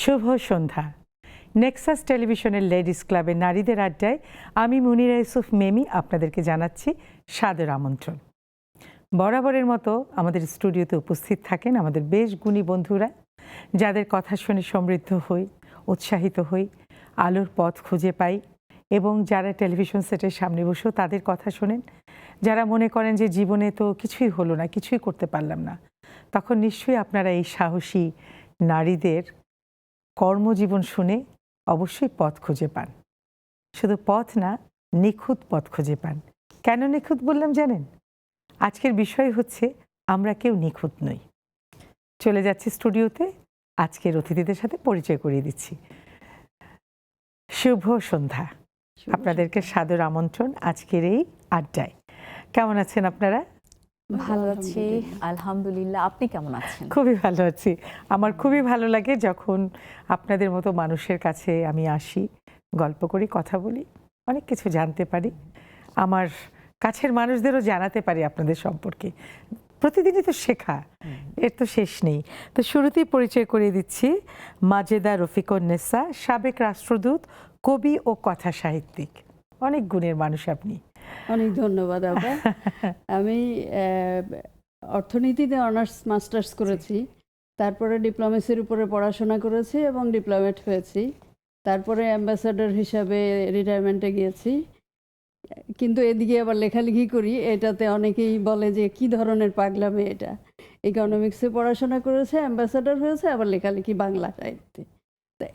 শুভ সন্ধ্যা। Nexus টেলিভিশনের ladies ক্লাবের নারীদের আড্ডায় আমি মুনিরা ইউসুফ মেমি আপনাদেরকে জানাচ্ছি সাদর আমন্ত্রণ। বরাবরের মতো আমাদের স্টুডিওতে উপস্থিত থাকেন আমাদের বেশ গুণী বন্ধুরা, যাদের কথা শুনে সমৃদ্ধ হই, উৎসাহিত হই, আলোর পথ খুঁজে পাই এবং যারা টেলিভিশন সেটের সামনে বসেও তাদের কথা শোনেন, যারা মনে করেন যে জীবনে তো কিছুই হলো না, কিছুই করতে পারলাম না, তখন নিশ্চয়ই আপনারা এই সাহসী নারীদের কর্মজীবন শুনে অবশ্যই পথ খুঁজে পান। শুধু পথ না, নিখুঁত পথ খুঁজে পান। কেন নিখুঁত বললাম জানেন? আজকের বিষয় হচ্ছে আমরা কেউ নিখুঁত নই। চলে যাচ্ছি স্টুডিওতে, আজকের অতিথিদের সাথে পরিচয় করিয়ে দিচ্ছি। শুভ সন্ধ্যা। আপনাদেরকে সাদর আমন্ত্রণ আজকের এই আড্ডায়। কেমন আছেন আপনারা? ভালো আছি আলহামদুলিল্লাহ। আপনি কেমন আছেন? খুবই ভালো আছি। আমার খুবই ভালো লাগে যখন আপনাদের মতো মানুষের কাছে আমি আসি, গল্প করি, কথা বলি, অনেক কিছু জানতে পারি, আমার কাছের মানুষদেরও জানাতে পারি আপনাদের সম্পর্কে। প্রতিদিনই তো শেখা, এর তো শেষ নেই। তো শুরুতেই পরিচয় করিয়ে দিচ্ছি মাজেদা রফিকুন্নেসা, সাবেক রাষ্ট্রদূত, কবি ও কথা সাহিত্যিক। অনেক গুণের মানুষ আপনি। অনেক ধন্যবাদ আপা। আমি অর্থনীতিতে অনার্স মাস্টার্স করেছি, তারপরে ডিপ্লোমেসির উপরে পড়াশোনা করেছি এবং ডিপ্লোমেট হয়েছি। তারপরে অ্যাম্বাসাডার হিসাবে রিটায়ারমেন্টে গিয়েছি। কিন্তু এদিকে আবার লেখালেখি করি, এটাতে অনেকেই বলে যে কি ধরনের পাগলামে এটা। ইকোনমিক্সে পড়াশোনা করেছে, অ্যাম্বাসাডার হয়েছে, আবার লেখালেখি বাংলা সাহিত্যে। তা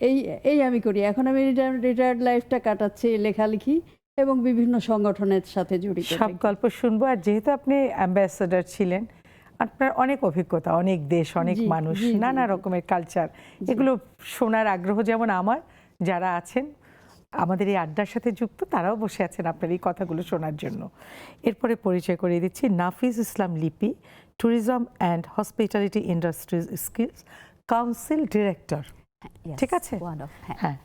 এই আমি করি। এখন আমি রিটায়ার্ড লাইফটা কাটাচ্ছি লেখালেখি এবং বিভিন্ন সংগঠনের সাথে জড়িত। সব গল্প শুনবো। আর যেহেতু আপনি অ্যাম্বাসেডর ছিলেন, আপনার অনেক অভিজ্ঞতা, অনেক দেশ, অনেক মানুষ, নানা রকমের কালচার, এগুলো শোনার আগ্রহ যেমন আমার, যারা আছেন আমাদের এই আড্ডার সাথে যুক্ত তারাও বসে আছেন আপনার এই কথাগুলো শোনার জন্য। এরপরে পরিচয় করিয়ে দিচ্ছি নাফিজ ইসলাম লিপি, tourism and hospitality industries skills council director. ঠিক আছে? হ্যাঁ,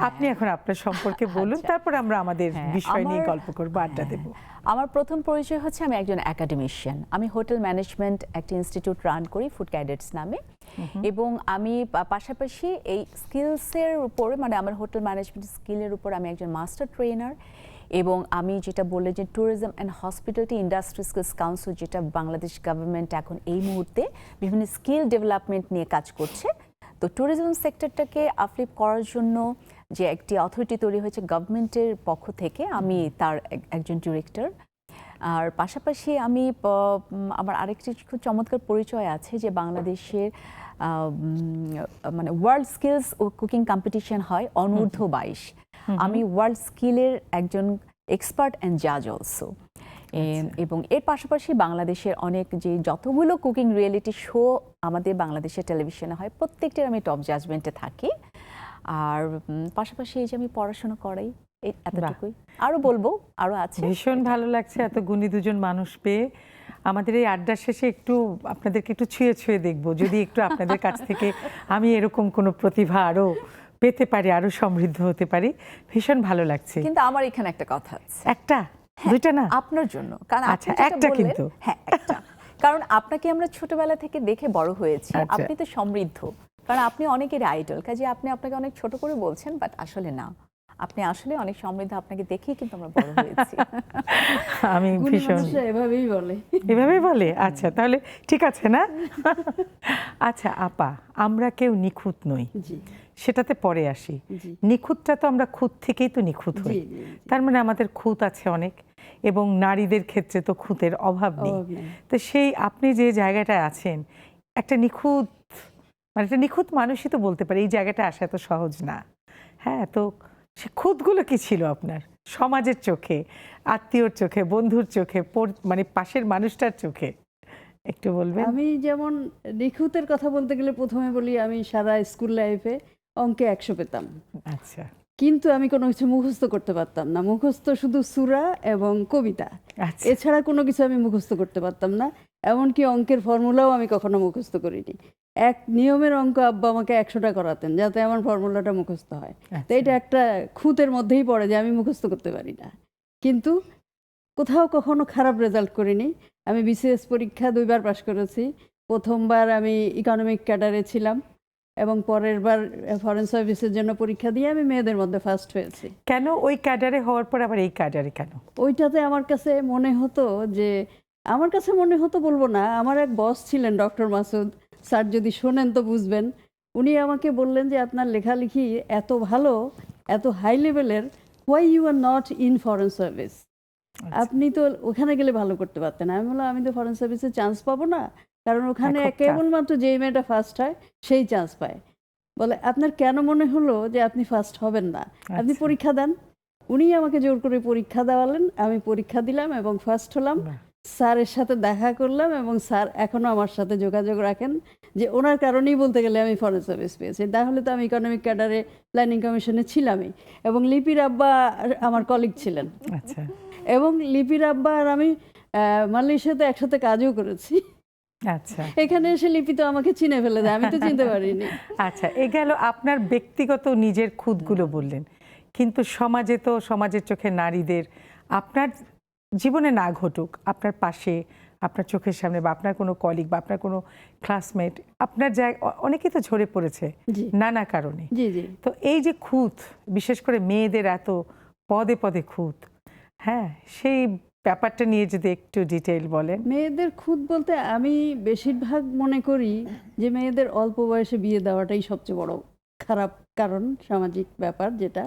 আপনি এখন আপনার সম্পর্কে বলুন, তারপর আমরা আমাদের বিষয় নিয়ে গল্প করবো, আড্ডা দেব। আমার প্রথম পরিচয় হচ্ছে আমি একজন একাডেমিশিয়ান। আমি হোটেল ম্যানেজমেন্ট একটা ইনস্টিটিউট রান করি ফুড ক্যাডেটস নামে, এবং আমি পাশাপাশি এই স্কিলসের উপরে, মানে আমার হোটেল ম্যানেজমেন্ট স্কিলের উপর আমি একজন মাস্টার ট্রেনার। এবং আমি যেটা বললে যে tourism and hospitality industry skills council, যেটা বাংলাদেশ গভর্নমেন্ট এখন এই মুহূর্তে বিভিন্ন স্কিল ডেভেলপমেন্ট নিয়ে কাজ করছে। তো ট্যুরিজম সেক্টরটাকে আপলিফ করার জন্য যে একটি অথরিটি তৈরি হয়েছে গভর্নমেন্টের পক্ষ থেকে, আমি তার একজন ডিরেক্টর। আর পাশাপাশি আমি আমার আরেকটি খুব চমৎকার পরিচয় আছে যে বাংলাদেশের মানে ওয়ার্ল্ড স্কিলস ও কুকিং কম্পিটিশন হয় অনূর্ধ্ব 22। আমি ওয়ার্ল্ড স্কিলের একজন এক্সপার্ট অ্যান্ড জাজ অলসো। এবং এর পাশাপাশি বাংলাদেশের অনেক যে যতগুলো কুকিং রিয়েলিটি শো আমাদের বাংলাদেশের টেলিভিশনে হয়, প্রত্যেকটির আমি টপ জাজমেন্টে থাকি। আর পাশাপাশি এই যে আমি পড়াশোনা করাই, এতটুকুই। আরো বলবো, আরো আছে। ভীষণ ভালো লাগছে এত গুণী দুজন মানুষ পেয়ে। আমাদের এই আড্ডার শেষে একটু আপনাদেরকে একটু ছুঁয়ে ছুঁয়ে দেখবো, যদি একটু আপনাদের কাছ থেকে আমি এরকম কোনো প্রতিভা আরো পেতে পারি, আরো সমৃদ্ধ হতে পারি। ভীষণ ভালো লাগছে। কিন্তু আমার এখানে একটা কথা আছে। একটা, দুইটা না? আপনার জন্য। কারণ আচ্ছা, একটা কিন্তু। হ্যাঁ, একটা। কারণ আপনাকে আমরা ছোটবেলা থেকে দেখে বড় হয়েছি। আপনি তো সমৃদ্ধ, কারণ আপনি অনেকের আইডল। কাজে আপনি আপনাকে অনেক ছোট করে বলছেন, বাট আসলে না, আপনি আসলে অনেক সমৃদ্ধ। আপনাকে দেখেই কিন্তু আমরা বড় হয়েছি। আমি ভীষণ এভাবেই বলে। এভাবেই বলে? আচ্ছা, তাহলে ঠিক আছে না? আচ্ছা আপা, আমরা কেউ নিখুঁত নই, সেটাতে পরে আসি। নিখুঁতটা তো আমরা খুঁত থেকেই তো নিখুঁত হই। তার মানে আমাদের খুঁত আছে অনেক, এবং নারীদের ক্ষেত্রে তো খুঁতের অভাব নেই। তো সেই আপনি যে জায়গাটায় আছেন, একটা নিখুঁত, মানে একটা নিখুঁত মানুষই তো বলতে পারে এই জায়গাটা আসা তো সহজ না। হ্যাঁ, তো সে খুঁতগুলো কি ছিল আপনার সমাজের চোখে, আত্মীয়র চোখে, বন্ধুর চোখে, মানে পাশের মানুষটার চোখে একটু বলবেন? আমি যেমন নিখুঁতের কথা বলতে গেলে প্রথমে বলি, আমি সারা স্কুল লাইফে অঙ্কে 100 পেতাম। আচ্ছা। কিন্তু আমি কোনো কিছু মুখস্থ করতে পারতাম না। মুখস্থ শুধু সূরা এবং কবিতা, এছাড়া কোনো কিছু আমি মুখস্থ করতে পারতাম না। এমনকি অঙ্কের ফর্মুলাও আমি কখনো মুখস্থ করিনি। এক নিয়মের অঙ্ক আব্বা আমাকে 100টা করাতেন, যাতে আমার ফর্মুলাটা মুখস্থ হয়। তো এটা একটা খুঁতের মধ্যেই পড়ে যে আমি মুখস্থ করতে পারি না। কিন্তু কোথাও কখনো খারাপ রেজাল্ট করিনি। আমি বিসিএস পরীক্ষা 2বার পাশ করেছি। প্রথমবার আমি ইকোনমিক ক্যাডারে ছিলাম, এবং পরের বার ফরেন সার্ভিসের জন্য পরীক্ষা দিয়ে আমি মেয়েদের মধ্যে ফার্স্ট হয়েছি। কেন ওই ক্যাডারে হওয়ার পর আবার এই ক্যাডারে কেন? ওইটাতে আমার কাছে মনে হতো যে, আমার কাছে মনে হতো বলবো না, আমার এক বস ছিলেন ডক্টর মাসুদ স্যার, যদি শোনেন তো বুঝবেন। উনি আমাকে বললেন যে আপনার লেখালেখি এত ভালো, এত হাই লেভেলের, why you are not in foreign service, আপনি তো ওখানে গেলে ভালো করতে পারতেন। আমি বললাম আমি তো ফরেন সার্ভিসে চান্স পাবো না, কারণ ওখানে খুব tough। কেবলমাত্র যেই মেয়েটা ফার্স্ট হয় সেই চান্স পায়। বলে আপনার কেন মনে হলো যে আপনি ফার্স্ট হবেন না, আপনি আচ্ছা। পরীক্ষা দেন। উনি আমাকে জোর করে পরীক্ষা দেওয়ালেন, আমি পরীক্ষা দিলাম এবং ফার্স্ট হলাম। বাহ। স্যারের সাথে দেখা করলাম এবং স্যার এখনো আমার সাথে যোগাযোগ রাখেন, যে ওনার কারণেই বলতে গেলে আমি ফরেন সার্ভিস পেয়েছি। তাহলে তো আমি ইকোনমিক ক্যাডারে প্ল্যানিং কমিশনে ছিলামই। এবং লিপির আব্বা আমার কলিগ ছিলেন, আচ্ছা এবং লিপির আব্বা আর আমি মালয়েশিয়াতে একসাথে কাজও করেছি। আচ্ছা এখানে এসে লিপি তো আমাকে চিনে ফেলে দেয়, আমি তো চিনতে পারিনি। আচ্ছা, এ গেল আপনার ব্যক্তিগত নিজের খুঁতগুলো বললেন, কিন্তু সমাজে তো, সমাজের চোখে নারীদের, আপনার জীবনে না ঘটুক, আপনার পাশে, আপনার চোখের সামনে, বা আপনার কোনো কলিগ বা আপনার কোনো ক্লাসমেট, আপনার অনেকেই তো ঝরে পড়েছে জি নানা কারণে। জি জি তো এই যে খুঁত, বিশেষ করে মেয়েদের এত পদে পদে খুঁত, হ্যাঁ, সেই ব্যাপারটা নিয়ে যদি একটু ডিটেইল বলেন। মেয়েদের খুদ বলতে আমি বেশিরভাগ মনে করি যে মেয়েদের অল্প বয়সে বিয়ে দেওয়াটাই সবচেয়ে বড় খারাপ কারণ, সামাজিক ব্যাপার যেটা।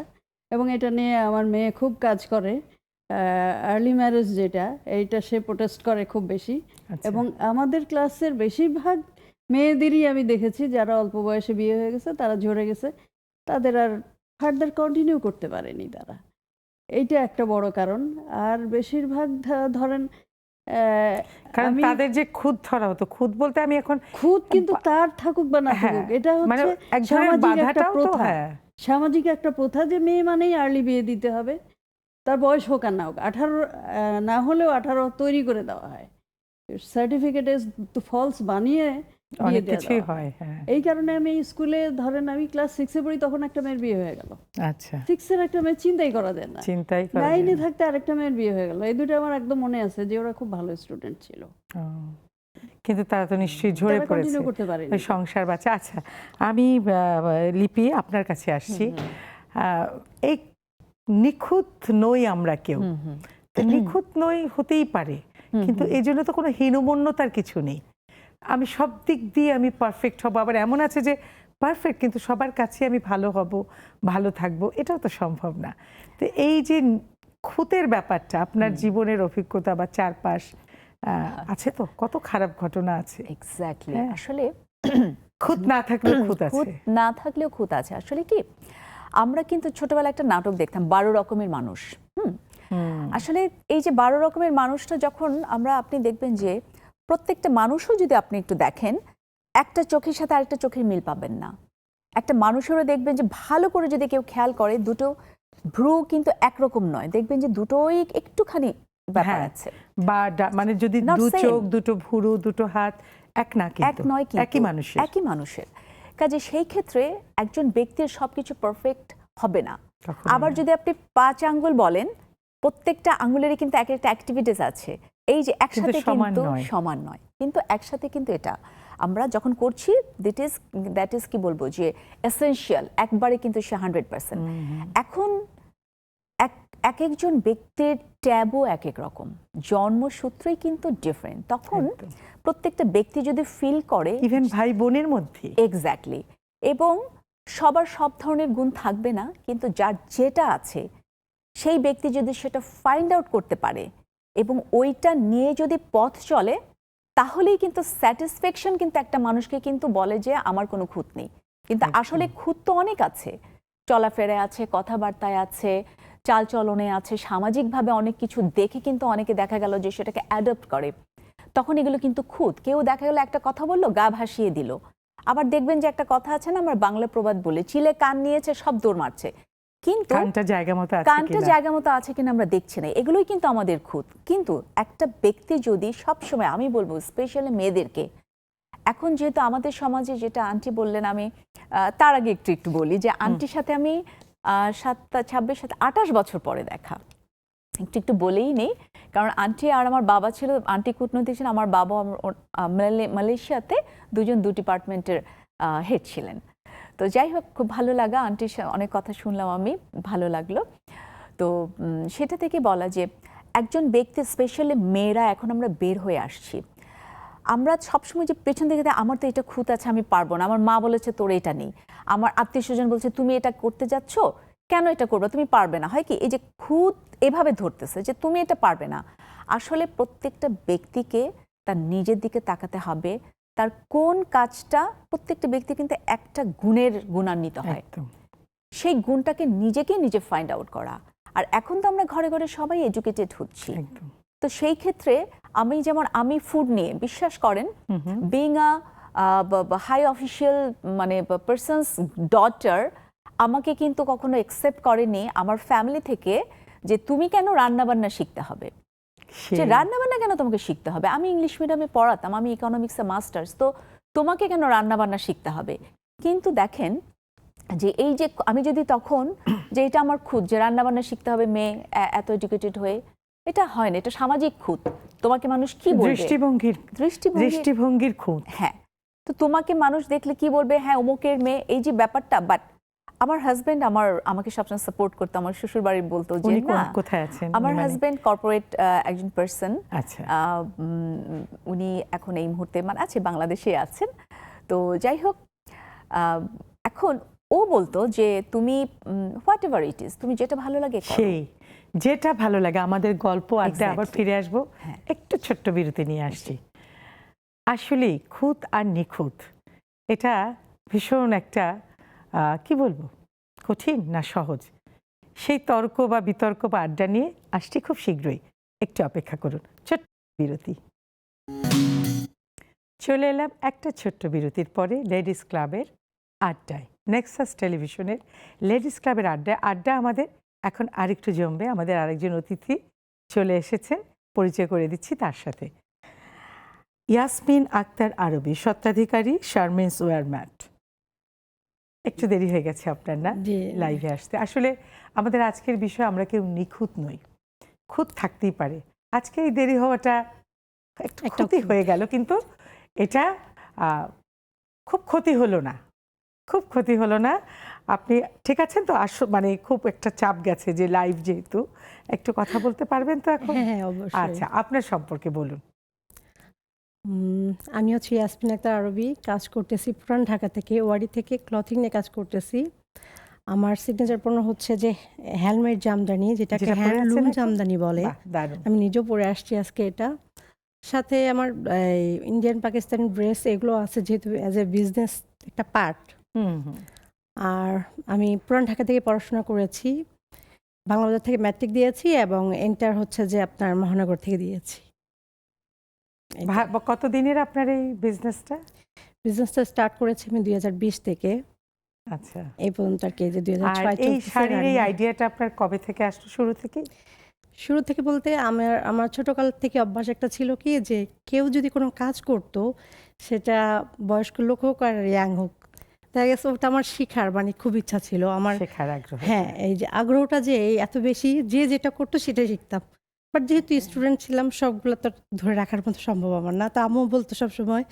এবং এটা নিয়ে আমার মেয়ে খুব কাজ করে, আর্লি ম্যারেজ যেটা, এইটা সে প্রোটেস্ট করে খুব বেশি। আচ্ছা। এবং আমাদের ক্লাসের বেশিরভাগ মেয়েদেরই আমি দেখেছি যারা অল্প বয়সে বিয়ে হয়ে গেছে, তারা ঝরে গেছে, তাদের আর ফার্দার কন্টিনিউ করতে পারেনি তারা। এইটা একটা বড় কারণ। আর বেশিরভাগ ধরেন কারণ আমি তাদের যে খুঁত ধরা হতো, খুঁত বলতে আমি এখন খুদ কিন্তু তার থাকুক বা না হ্যাঁ, থাকুক, এটা মানে হচ্ছে এক ধরনের সামাজিক একটা বাধাটাও তো, প্রথা। হ্যাঁ। সামাজিক একটা প্রথা যে মেয়ে মানেই আর্লি বিয়ে দিতে হবে, তার বয়স হোক আর না হোক, 18 না হলেও 18 তৈরি করে দেওয়া হয়, সার্টিফিকেট তো ফলস বানিয়ে বিয়ে অনেক দেওয়া কিছুই দেওয়া হয়, হ্যাঁ। এই কারণে আমি স্কুলে, ধরেন আমি ক্লাস 6-এ পড়ি, তখন একটা মেয়ের বিয়ে হয়ে গেল। আচ্ছা, 6-এর একটা মেয়ে চিন্তাই করা যায় না। চিন্তাই করা যায় 9-এ না। থাকতে আরেকটা মেয়ের বিয়ে হয়ে গেল। এই দুটো আমার একদম মনে আছে যে ওরা খুব ভালো স্টুডেন্ট ছিল, ও, কিন্তু তারা তো নিশ্চয়ই ঝরে তারা পড়েছে, কন্টিনিউ করতে পারেনি। ওই সংসার বাঁচা। আচ্ছা, আমি লিপি আপনার কাছে আসছি। এই নিখুঁত নই আমরা কেউ, তো নিখুঁত নই হতেই পারে, কিন্তু এই জন্য তো কোনো হীনমন্যতার কিছু নেই। আমি সব দিক দিয়ে আমি পারফেক্ট হব, আবার এমন আছে যে পারফেক্ট কিন্তু সবার কাছে আমি ভালো হব, ভালো থাকবো, এটাও তো সম্ভব না। তো এই যে খুঁতের ব্যাপারটা, আপনার জীবনের অভিজ্ঞতা বা চারপাশ আছে তো, কত খারাপ ঘটনা আছে। এক্স্যাক্টলি। হ্যাঁ। আসলে খুঁত না থাকলেও খুঁত খুঁত আছে। না থাকলেও খুঁত আছে। আসলে কি, আমরা কিন্তু ছোটবেলায় একটা নাটক দেখতাম, 12 রকমের মানুষ। আসলে এই যে 12 রকমের মানুষটা যখন আমরা, আপনি দেখবেন যে প্রত্যেকটা মানুষও যদি আপনি একটু দেখেন, একটা চোখের সাথে আরেকটা চোখের মিল পাবেন না। একটা মানুষেরও দেখবেন যে ভালো করে যদি কেউ খেয়াল করে, দুটো ভ্রু কিন্তু একরকম নয়, দেখবেন যে দুটোই একটুখানি ব্যাপার হ্যাঁ, আছে। বা মানে যদি Not দু same। চোখ, দুটো ভুরু, দুটো হাত এক না, এক কিন্তু নয়, কিন্তু একই মানুষের। একই মানুষের কাজে সেই ক্ষেত্রে একজন ব্যক্তির সবকিছু পারফেক্ট হবে না। কখনোই আবার না। যদি আপনি 5 আঙ্গুল বলেন, প্রত্যেকটা আঙ্গুলেরই কিন্তু এক একটা অ্যাক্টিভিটিস আছে, এই যে একসাথে সমান কিন্তু নয়। সমান নয়, কিন্তু একসাথে কিন্তু এটা আমরা যখন করছি, দ্যাট ইজ কি বলবো, যে এসেনশিয়াল, একবারে কিন্তু সে 100%। এখন এক একজন ব্যক্তির ট্যাবও এক এক রকম, জন্মসূত্রই কিন্তু ডিফারেন্ট। তখন একদম। প্রত্যেকটা ব্যক্তি যদি ফিল করে, ইভেন ভাই বোনের মধ্যে, এক্স্যাক্টলি, এবং সবার সব ধরনের গুণ থাকবে না, কিন্তু যার যেটা আছে সেই ব্যক্তি যদি সেটা ফাইন্ড আউট করতে পারে এবং ওইটা নিয়ে যদি পথ চলে, তাহলেই কিন্তু স্যাটিসফ্যাকশন কিন্তু একটা মানুষকে কিন্তু বলে যে আমার কোনো খুঁত নেই। কিন্তু আসলে খুঁত তো অনেক আছে, চলাফেরায় আছে, কথাবার্তায় আছে, চালচলনে আছে, সামাজিকভাবে অনেক কিছু দেখে কিন্তু অনেকে দেখা গেল যে সেটাকে অ্যাডপ্ট করে, তখন এগুলো কিন্তু খুঁত। কেউ দেখা গেল একটা কথা বললো, গা ভাসিয়ে দিল। আবার দেখবেন যে একটা কথা আছে না, আমার বাংলা প্রবাদ বলে, চিলে কান নিয়েছে সব দৌড় মারছে, কিন্তু কানটা জায়গা মতো আছে কানটা কিনা। জায়গা মতো আছে কিনা আমরা দেখছি না। এগুলোই কিন্তু আমাদের খুঁত। কিন্তু একটা ব্যক্তি যদি সবসময়, আমি বলবো স্পেশালি মেয়েদেরকে, এখন যেহেতু আমাদের সমাজে, যেটা আন্টি বললেন, আমি তার আগে একটু বলি যে আন্টির সাথে আমি 27 28 বছর পরে দেখা, একটু বলেই নেই, কারণ আন্টি আর আমার বাবা ছিল, আন্টি কূটনৈতিক ছিলেন, আমার বাবা মালয়েশিয়াতে দুজন দু ডিপার্টমেন্টের হেড ছিলেন। তো যাই হোক, খুব ভালো লাগা, আন্টির অনেক কথা শুনলাম আমি, ভালো লাগলো। তো সেটা থেকে বলা যে একজন ব্যক্তি, স্পেশালি মেয়েরা, এখন আমরা বের হয়ে আসছি, আমরা সবসময় যে পেছন থেকে আমার তো এটা খুঁত আছে, আমি পারবো না, আমার মা বলেছে তোর এটা নেই, আমার আত্মীয় স্বজন বলছে তুমি এটা করতে যাচ্ছ, কেন এটা করবে, তুমি পারবে না। হয় কি, এই যে খুঁত এভাবে ধরতেছে যে তুমি এটা পারবে না। আসলে প্রত্যেকটা ব্যক্তিকে তার নিজের দিকে তাকাতে হবে, তার কোন কাজটা, প্রত্যেকটা ব্যক্তি কিন্তু একটা গুণের গুণান্বিত হয়, সেই গুণটাকে নিজে ফাইন্ড আউট করা। আর এখন তো আমরা ঘরে ঘরে সবাই এডুকেটেড হচ্ছি, তো সেই ক্ষেত্রে আমি ফুড নিয়ে, বিশ্বাস করেন, বিং আ হাই অফিসিয়াল মানে পারসনস ডটার, আমাকে কিন্তু কখনো একসেপ্ট করেনি আমার ফ্যামিলি থেকে যে তুমি কেন রান্নাবান্না শিখতে হবে, যে রান্নাবান্না কেন তোমাকে শিখতে হবে, আমি ইংলিশ মিডিয়ামে পড়াতাম, আমি ইকোনমিক্সে মাস্টার্স, তো তোমাকে কেন রান্নাবান্না শিখতে হবে। কিন্তু দেখেন যে এই যে আমি যদি তখন যে এটা আমার খুদ, যে রান্নাবান্না শিখতে হবে মেয়ে এত এডুকেটেড হয়ে, এটা হয় না, এটা সামাজিক খুঁত। তোমাকে মানুষ কি বলবে, দৃষ্টিভঙ্গির খুঁত। হ্যাঁ, তো তোমাকে মানুষ দেখলে কি বলবে, হ্যাঁ অমুকের মেয়ে, এই যে ব্যাপারটা। বাট আমার হাজবেন্ড আমাকে সবসময় সাপোর্ট করতো, আমার শ্বশুর বাড়ির বলতো যে না, কোথায় আছেন আমার হাজবেন্ড কর্পোরেট একজন পার্সন, আচ্ছা, উনি এখন এই মুহূর্তে মানে আছে, বাংলাদেশে আছেন। তো যাই হোক, এখন ও বলতো যে তুমি হোয়াট এভার ইট ইজ, তুমি যেটা ভালো লাগে সেই যেটা ভালো লাগে। আমাদের গল্প আড্ডা আবার ফিরে আসবো, একটু ছোট্ট বিরতি নিয়ে আসছি। আসলে খুঁত আর নিখুঁত, এটা ভীষণ একটা কি বলবো, কঠিন না সহজ, সেই তর্ক বা বিতর্ক বা আড্ডা নিয়ে আসছি খুব শীঘ্রই, একটু অপেক্ষা করুন। ছোট্ট বিরতি। চলে এলাম একটা ছোট্ট বিরতির পরে লেডিস ক্লাবের আড্ডায়, নেক্সাস টেলিভিশনের লেডিস ক্লাবের আড্ডা আমাদের এখন আরেকটু জমবে। আমাদের আরেকজন অতিথি চলে এসেছেন, পরিচয় করে দিচ্ছি তার সাথে। ইয়াসমিন আক্তার আরবি, স্বত্বাধিকারী শারমিনস ওয়্যার ম্যাট। একটু দেরি হয়ে গেছে আপনার না লাইভে আসতে। আসলে আমাদের আজকের বিষয়, আমরা কেউ নিখুঁত নই, খুঁত থাকতেই পারে। আজকে এই দেরি হওয়াটা একটু ক্ষতি হয়ে গেল, কিন্তু এটা খুব ক্ষতি হলো না, খুব ক্ষতি হলো না। আপনি ঠিক আছেন তো? মানে খুব একটা চাপ গেছে যে লাইভ, যেহেতু একটু কথা বলতে পারবেন তো এখন? হ্যাঁ, অবশ্যই। আচ্ছা, আপনার সম্পর্কে বলুন। আমি হচ্ছে ইয়াসমিন আক্তার আরবি, কাজ করতেছি পুরান ঢাকা থেকে, ওয়ারি থেকে ক্লথিং নিয়ে কাজ করতেছি। আমার সিগনেচার পণ্য হচ্ছে যে হ্যান্ডমেড জামদানি, যেটাকে হ্যান্ডলুম জামদানি বলে। আমি নিজেও পরে আসছি আজকে এটা। সাথে আমার ইন্ডিয়ান পাকিস্তানি ড্রেস এগুলো আছে, যেহেতু অ্যাজ এ বিজনেস একটা পার্ট। আর আমি পুরান ঢাকা থেকে পড়াশোনা করেছি, বাংলাদেশ থেকে ম্যাট্রিক দিয়েছি এবং এন্টার হচ্ছে যে আপনার মহানগর থেকে দিয়েছি। কতদিনের আপনার এই বিজনেসটা? বিজনেসটা স্টার্ট করেছি আমি 2020 থেকে। আচ্ছা, এই পর্যন্ত আর কি, যে 2006 এই শাড়ির এই আইডিয়াটা আপনার কবে থেকে আসলো? শুরু থেকে বলতে আমার ছোটকাল থেকে অভ্যাস একটা ছিল কি, যে কেউ যদি কোনো কাজ করতো, সেটা বয়স্ক লোক হোক আর ইয়াং হোক, দেখা গেছে ওটা আমার শেখার মানে খুব ইচ্ছা ছিল আমার, শেখার আগ্রহ। হ্যাঁ, এই যে আগ্রহটা যে এত বেশি, যে যেটা করতো সেটাই শিখতাম। বাট যেহেতু স্টুডেন্ট ছিলাম, সবগুলো তো ধরে রাখার মতো সম্ভব আমার না। তো আম্মু বলতো সবসময়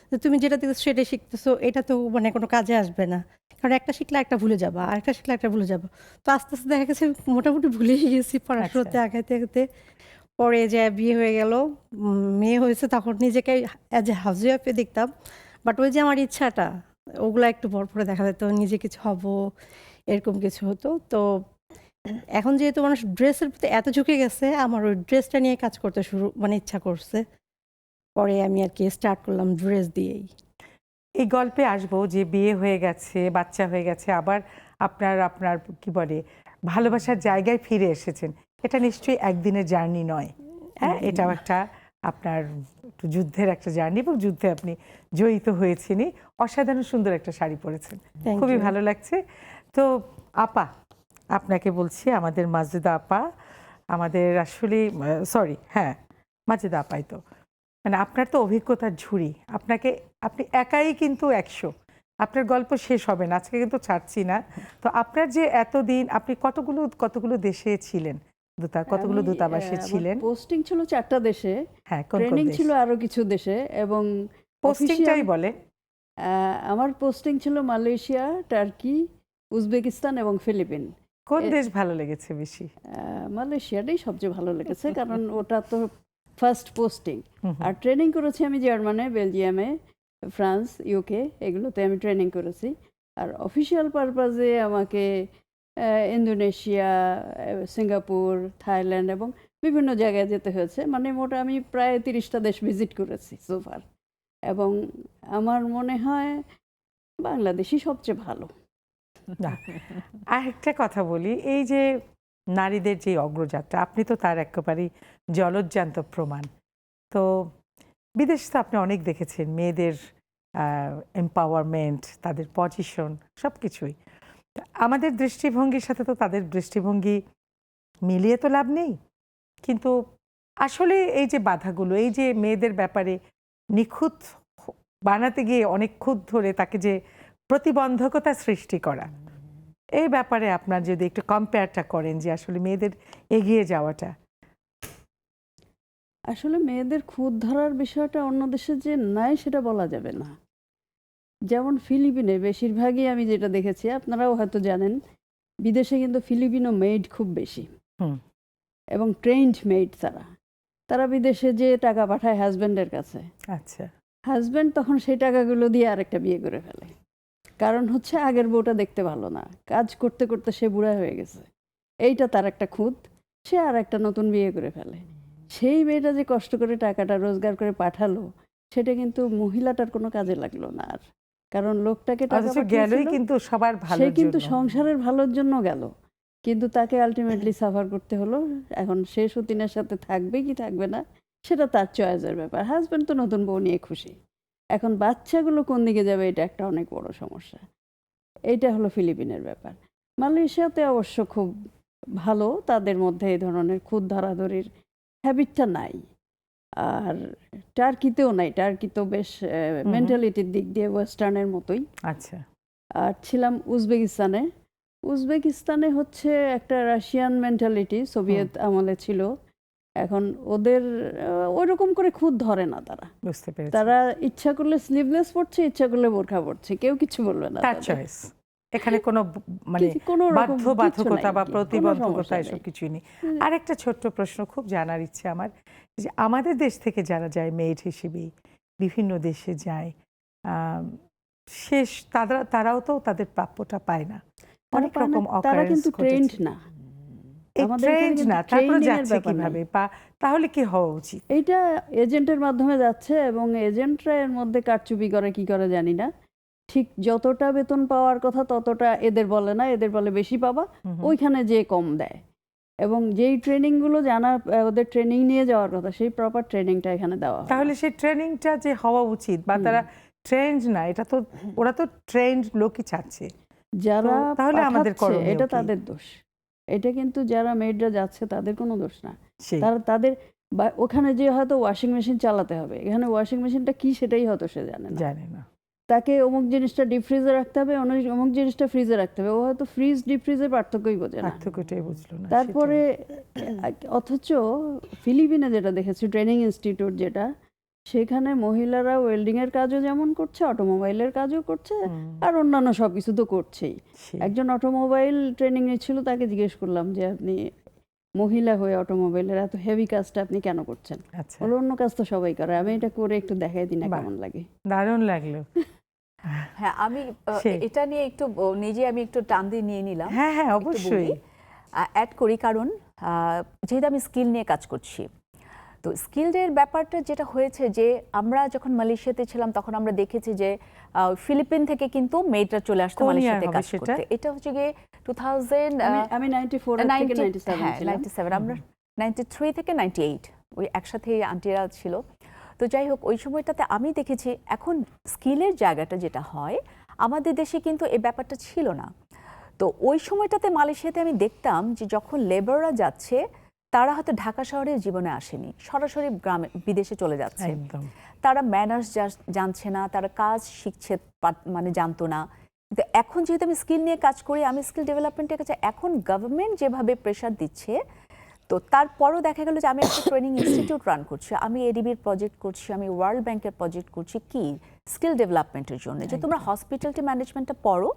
যে তুমি যেটা দেখছো সেটাই শিখতেছো, এটা তো মানে কোনো কাজে আসবে না, কারণ একটা শিখলে একটা ভুলে যাবা, আর একটা শিখলে একটা ভুলে যাবো। তো আস্তে আস্তে দেখা গেছে মোটামুটি ভুলেই গেছি পড়াশোনাতে আগাইতে আগাইতে। পরে যে বিয়ে হয়ে গেল, মেয়ে হয়েছে, তখন নিজেকে অ্যাজ এ হাউস ওয়াইফে দেখতাম। বাট ওই যে আমার ইচ্ছাটা, ওগুলো একটু পরে দেখা যেত নিজে কিছু হব, এরকম কিছু হতো। তো এখন যেহেতু মানুষ ড্রেসের প্রতি এত ঝুঁকে গেছে, আমার ওই ড্রেসটা নিয়ে কাজ করতে ইচ্ছা করছে। পরে আমি আর কি স্টার্ট করলাম ড্রেস দিয়েই। এই গল্পে আসবো যে বিয়ে হয়ে গেছে, বাচ্চা হয়ে গেছে, আবার আপনার কি বলে ভালোবাসার জায়গায় ফিরে এসেছেন। এটা নিশ্চয়ই একদিনের জার্নি নয়, হ্যাঁ, এটাও একটা আপনার যুদ্ধের একটা জার্নি, এবং যুদ্ধে আপনি জয়িত হয়েছেনই। অসাধারণ সুন্দর একটা শাড়ি পরেছেন, খুবই ভালো লাগছে। তো আপা, আপনাকে বলছি, আমাদের মাজেদা আপা, আমাদের আসলে মাজেদা আপাই তো, মানে আপনার তো অভিজ্ঞতার ঝুড়ি, আপনি একাই কিন্তু 100, আপনার গল্প শেষ হবে না, আজকে কিন্তু ছাড়ছি না। তো আপনার যে এতদিন আপনি কতগুলো দেশে ছিলেন, কতগুলো দূতাবাসে ছিলেন? পোস্টিং ছিল 4টা দেশে, হ্যাঁ, ট্রেনিং ছিল আরো কিছু দেশে, এবং পোস্টিংটাই বলে। আমার পোস্টিং ছিল মালয়েশিয়া, টার্কি, উজবেকিস্তান এবং ফিলিপিন। কোন দেশ ভালো লেগেছে বেশি? মালয়েশিয়াটাই সবচেয়ে ভালো লেগেছে, কারণ ওটা তো ফার্স্ট পোস্টিং। আর ট্রেনিং করেছি আমি জার্মানে, বেলজিয়ামে, ফ্রান্স, ইউকে, এগুলোতে আমি ট্রেনিং করেছি। আর অফিসিয়াল পারপাজে আমাকে ইন্দোনেশিয়া, সিঙ্গাপুর, থাইল্যান্ড এবং বিভিন্ন জায়গায় যেতে হয়েছে। মানে মোট আমি প্রায় 30টা দেশ ভিজিট করেছি সোফার। এবং আমার মনে হয় বাংলাদেশই সবচেয়ে ভালো। না, আর একটা কথা বলি, এই যে নারীদের যে অগ্রযাত্রা, আপনি তো তার একেবারেই জলজ্জান্ত প্রমাণ। তো বিদেশ তো আপনি অনেক দেখেছেন, মেয়েদের এম্পাওয়ারমেন্ট, তাদের পজিশন, সব কিছুই। আমাদের দৃষ্টিভঙ্গির সাথে তো তাদের দৃষ্টিভঙ্গি মিলিয়ে তো লাভ নেই। কিন্তু আসলে এই যে বাধাগুলো, এই যে মেয়েদের ব্যাপারে নিখুঁত বানাতে গিয়ে অনেক খুঁত ধরে তাকে যে প্রতিবন্ধকতা সৃষ্টি করা, এই ব্যাপারে আপনার যদি একটু কম্পেয়ারটা করেন যে আসলে মেয়েদের এগিয়ে যাওয়াটা। আসলে মেয়েদের খুঁত ধরার বিষয়টা অন্য দেশে যে নাই সেটা বলা যাবে না। যেমন ফিলিপিনে বেশিরভাগই আমি যেটা দেখেছি, আপনারাও হয়তো জানেন, বিদেশে কিন্তু ফিলিপিনো মেইড খুব বেশি এবং ট্রেন্ড মেইড। তারা বিদেশে যে টাকা পাঠায় হাজব্যান্ডের কাছে, আচ্ছা, হাজব্যান্ড তখন সেই টাকাগুলো দিয়ে আরেকটা বিয়ে করে ফেলে। কারণ হচ্ছে আগের বউটা দেখতে ভালো না, কাজ করতে করতে সে বুড়া হয়ে গেছে, এইটা তার একটা খুঁত, সে আর একটা নতুন বিয়ে করে ফেলে। সেই মেয়েটা যে কষ্ট করে টাকাটা রোজগার করে পাঠালো, সেটা কিন্তু মহিলাটার কোনো কাজে লাগলো না আর। কারণ লোকটাকে টাকা গেলই পাঠিয়েছিল, কিন্তু সবার ভালো, সে কিন্তু সংসারের ভালোর জন্য গেল, কিন্তু তাকে আলটিমেটলি সাফার করতে হলো। এখন সে সতীনের সাথে থাকবে কি থাকবে না সেটা তার চয়েসের ব্যাপার। হাজব্যান্ড তো নতুন বউ নিয়ে খুশি। এখন বাচ্চাগুলো কোন দিকে যাবে, এটা একটা অনেক বড় সমস্যা। এইটা হলো ফিলিপিনের ব্যাপার। মালয়েশিয়াতে অবশ্য খুব ভালো, তাদের মধ্যে এই ধরনের খুদ ধরাধরির হ্যাবিটটা নাই। আর টার্কিতেও নাই, টার্কি তো বেশ মেন্টালিটির দিক দিয়ে ওয়েস্টার্নের মতোই। আচ্ছা। আর ছিলাম উজবেকিস্তানে। উজবেকিস্তানে হচ্ছে একটা রাশিয়ান মেন্টালিটি, সোভিয়েত আমলে ছিল। এখন ওদের ওইরকম করে খুদ ধরে না তারা। বুঝতে পেরেছি। তারা ইচ্ছা করলে স্লিভলেস পড়ছে, ইচ্ছা করলে বোরখা পড়ছে, কেউ কিছু বলবে না। তার চয়েস, এখানে কোনো মানে কোনো বাধ্যবাধকতা বা প্রতিবন্ধকতা এসব কিছুই নেই। আর একটা ছোট্ট প্রশ্ন খুব জানার ইচ্ছে আমার, যে আমাদের দেশ থেকে যারা যায় মেয়েড হিসেবে বিভিন্ন দেশে যায়, শেষ তারাও তো তাদের প্রাপ্যটা পায় না, অনেক রকম তারা কিন্তু ট্রেন্ড না। ট্রেন্ড না, তারপরে যাচ্ছে কিভাবে, তাহলে কি হওয়া উচিত? এইটা এজেন্টের মাধ্যমে যাচ্ছে এবং এজেন্টরা এর মধ্যে কারচুপি করে কি করে জানি না, ঠিক যতটা বেতন পাওয়ার কথা ততটা এদের বলে না, এদের বলে বেশি পাবা, ওইখানে যে কম দেয়। এবং যেই ট্রেনিংগুলো জানা ওদের ট্রেনিং নিয়ে যাওয়ার কথা, সেই প্রপার ট্রেনিংটা এখানে দেওয়া। তাহলে সেই ট্রেনিংটা যে হওয়া উচিত, বা তারা ট্রেন্ড না, এটা তো ওরা তো ট্রেন্ড লোকই চাচ্ছে, যারা তাহলে আমাদের করণীয় এটা কি? তাদের দোষ। এটা কিন্তু যারা মেয়েডরা যাচ্ছে তাদের কোনো দোষ না। সেই তাদের ওখানে যে হয়তো ওয়াশিং মেশিন চালাতে হবে, এখানে ওয়াশিং মেশিনটা কি সেটাই হয়তো সে জানে না। তাকে অমুক জিনিসটা ডিপ ফ্রিজে রাখতে হবে, অমুক জিনিসটা ফ্রিজে রাখতে হবে, ও হয়তো ফ্রিজ ডিপ ফ্রিজের পার্থক্যই বোঝে না। পার্থক্যটাই বুঝলো না। তারপরে অথচ ফিলিপিনে যেটা দেখেছি, ট্রেনিং ইনস্টিটিউট যেটা, সেখানে মহিলারা ওয়েল্ডিং এর কাজও যেমন করছে, অটোমোবাইলের কাজও করছে, আর অন্যান্য সবকিছু তো করছেই। একজন অটোমোবাইল ট্রেনিং নিচ্ছিল, তাকে জিজ্ঞেস করলাম যে আপনি মহিলা হয়ে অটোমোবাইলের এত হেভি কাজটা আপনি কেন করছেন? বলে অন্য কাজ তো সবাই করে, আমি এটা করে একটু দেখাই দিই না কেমন লাগে। দারুণ লাগলো। হ্যাঁ, আমি এটা নিয়ে একটু নিজে আমি একটু টান দিয়ে নিয়ে নিলাম। হ্যাঁ হ্যাঁ, অবশ্যই অ্যাড করি, কারণ যেহেতু আমি স্কিল নিয়ে কাজ করছি, তো স্কিলডের ব্যাপারটা যেটা হয়েছে যে আমরা যখন মালয়েশিয়াতে ছিলাম তখন আমরা দেখেছি যে ফিলিপিন থেকে কিন্তু মেয়েটা চলে আসতো মালয়েশিয়াতে কাজ করতে। এটা হচ্ছে গিয়ে 2000, আমি 94 থেকে 97, আমরা 93 থেকে 98 ওই একসাথে আন্টিরা ছিল। তো যাই হোক, ওই সময়টাতে আমি দেখেছি এখন স্কিলের জায়গাটা যেটা হয় আমাদের দেশে কিন্তু এই ব্যাপারটা ছিল না। তো ওই সময়টাতে মালয়েশিয়াতে আমি দেখতাম যে যখন লেবাররা যাচ্ছে, তারা হয়তো ঢাকা শহরের জীবনে আসেনি, সরাসরি গ্রামে বিদেশে চলে যাচ্ছে। তারা ম্যানার্স জানছে না, তারা কাজ শিখছে মানে জানতো না। কিন্তু এখন যেহেতু আমি স্কিল নিয়ে কাজ করি, আমি স্কিল ডেভেলপমেন্টের কাছে এখন গভর্নমেন্ট যেভাবে প্রেশার দিচ্ছে, তো তারপরও দেখা গেল যে আমি একটা ট্রেনিং ইনস্টিটিউট রান করছি, আমি এডিবির প্রজেক্ট করছি, আমি ওয়ার্ল্ড ব্যাংকের প্রজেক্ট করছি, কি স্কিল ডেভেলপমেন্টের জন্য, যে তোমরা হসপিটালিটি ম্যানেজমেন্টটা পড়ো,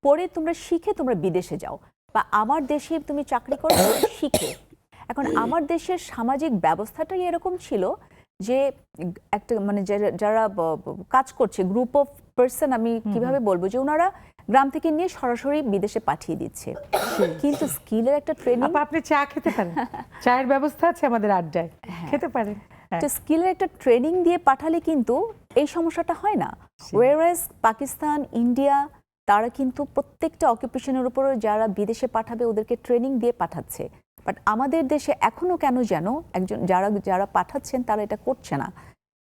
পড়ে তোমরা শিখে তোমরা বিদেশে যাও, বা আমার দেশে তুমি চাকরি করো শিখে। এখন আমার দেশের সামাজিক ব্যবস্থাটাই এরকম ছিল যে একটা মানে যারা কাজ করছে গ্রুপ অফ পার্সন, আমি কিভাবে বলবো, যে ওনারা গ্রাম থেকে নিয়ে সরাসরি বিদেশে পাঠিয়ে দিচ্ছে, কিন্তু স্কিলের একটা ট্রেনিং। আপনি চা খেতে পারেন, চায়ের ব্যবস্থা আছে আমাদের আড্ডায়, খেতে পারেন। তো স্কিলের একটা ট্রেনিং দিয়ে পাঠালে কিন্তু এই সমস্যাটা হয় না। ওয়ারএস পাকিস্তান, ইন্ডিয়া, তারা কিন্তু প্রত্যেকটা অকুপেশনের উপর যারা বিদেশে পাঠাবে ওদেরকে ট্রেনিং দিয়ে পাঠাচ্ছে। বাট আমাদের দেশে এখনো কেন যেন যারা পাঠাচ্ছেন তারা এটা করছে না।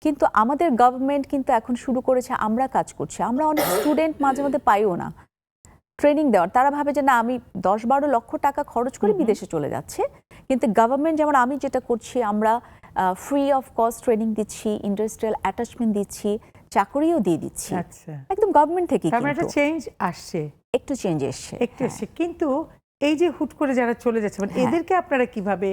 কিন্তু আমাদের গভর্নমেন্ট কিন্তু এখন শুরু করেছে, আমরা কাজ করছি, আমরা অনেক স্টুডেন্ট মাঝে মধ্যে পাইও না ট্রেনিং দেওয়ার। তারা ভাবে যে না, আমি 10-12 লক্ষ টাকা খরচ করে বিদেশে চলে যাচ্ছে, কিন্তু গভর্নমেন্ট, যেমন আমি যেটা করছি, আমরা ফ্রি অফ কস্ট ট্রেনিং দিচ্ছি, ইন্ডাস্ট্রিয়াল অ্যাটাচমেন্ট দিচ্ছি, চাকরিও দিয়ে দিচ্ছি, আচ্ছা, একদম গভর্নমেন্ট থেকে। একটা চেঞ্জ আসছে, একটু চেঞ্জ এসছে, একটু এসছে। কিন্তু এই যে হুট করে যারা চলে যাচ্ছে, মানে এদেরকে আপনারা কিভাবে?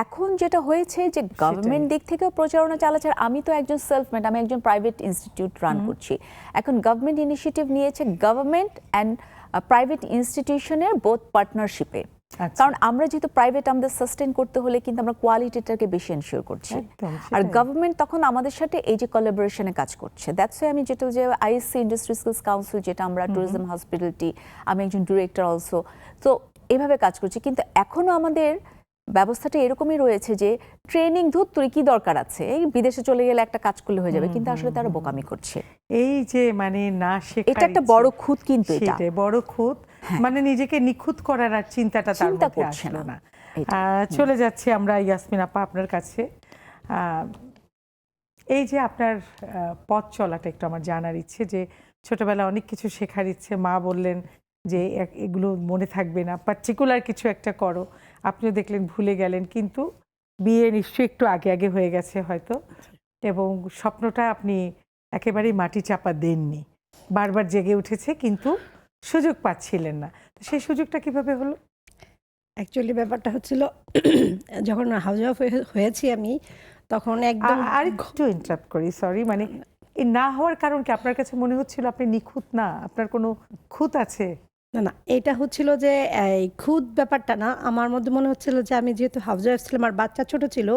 এখন যেটা হয়েছে যে গভর্নমেন্ট দিক থেকেও প্রচারণা চালাচ্ছে। আর আমি তো একজন সেলফমেড, আমি একজন প্রাইভেট ইনস্টিটিউট রান করছি। এখন গভর্নমেন্ট ইনিশিয়েটিভ নিয়েছে, গভর্নমেন্ট অ্যান্ড প্রাইভেট ইনস্টিটিউশনের বোথ পার্টনারশিপে। কারণ আমরা যেহেতু প্রাইভেট, আমাদের সাস্টেন করতে হলে কিন্তু আমরা কোয়ালিটিটাকে বেশি এনশিওর করছি। আর গভর্নমেন্ট তখন আমাদের সাথে এই যে কোলাবোরেশনে কাজ করছে। দ্যাটস ওয়াই আমি যেটা, যে আইএসসি ইন্ডাস্ট্রি স্কিলস কাউন্সিল, যেটা আমরা ট্যুরিজম হসপিটালিটি, আমি একজন ডিরেক্টর অলসো, তো এভাবে কাজ করছি। কিন্তু এখনো আমাদের ব্যবস্থাটা এরকমই রয়েছে যে ট্রেনিং তুই কি দরকার আছে, এই বিদেশে চলে গেলে একটা কাজ করলে হয়ে যাবে, কিন্তু আসলে তারা বোকামি করছে। এই যে মানে না শেখা, এটা একটা বড় খুঁত, কিন্তু এটা বড় খুঁত, মানে নিজেকে নিখুঁত করার আর চিন্তাটা তার মধ্যে আসলো না। চলে যাচ্ছি আমরা ইয়াসমিন আপা আপনার কাছে। এই যে আপনার পথ চলাটা একটু আমার জানার ইচ্ছে, যে ছোটবেলা অনেক কিছু শেখার ইচ্ছে, মা বললেন যে এগুলো মনে থাকবে না, পার্টিকুলার কিছু একটা করো, আপনিও দেখলেন ভুলে গেলেন, কিন্তু বিয়ে নিশ্চয়ই একটু আগে আগে হয়ে গেছে হয়তো, এবং স্বপ্নটা আপনি একেবারেই মাটি চাপা দেননি, বারবার জেগে উঠেছে, কিন্তু সুযোগ পাচ্ছিলেন না। তো সেই সুযোগটা কিভাবে হলো? অ্যাকচুয়ালি ব্যাপারটা হচ্ছিল, যখন হাউস ওয়াইফ হয়েছি আমি, তখন একদম আর একটু ইন্টারাপ্ট করি, সরি, মানে এই না হওয়ার কারণ কি? আপনার কাছে মনে হচ্ছিল আপনি নিখুঁত না, আপনার কোনো খুঁত আছে? না না, এটা হচ্ছিল যে এই খুদ ব্যাপারটা না, আমার মধ্যে মনে হচ্ছিল যে আমি যেহেতু হাউস ওয়াইফ ছিলাম, আমার বাচ্চা ছোট ছিল,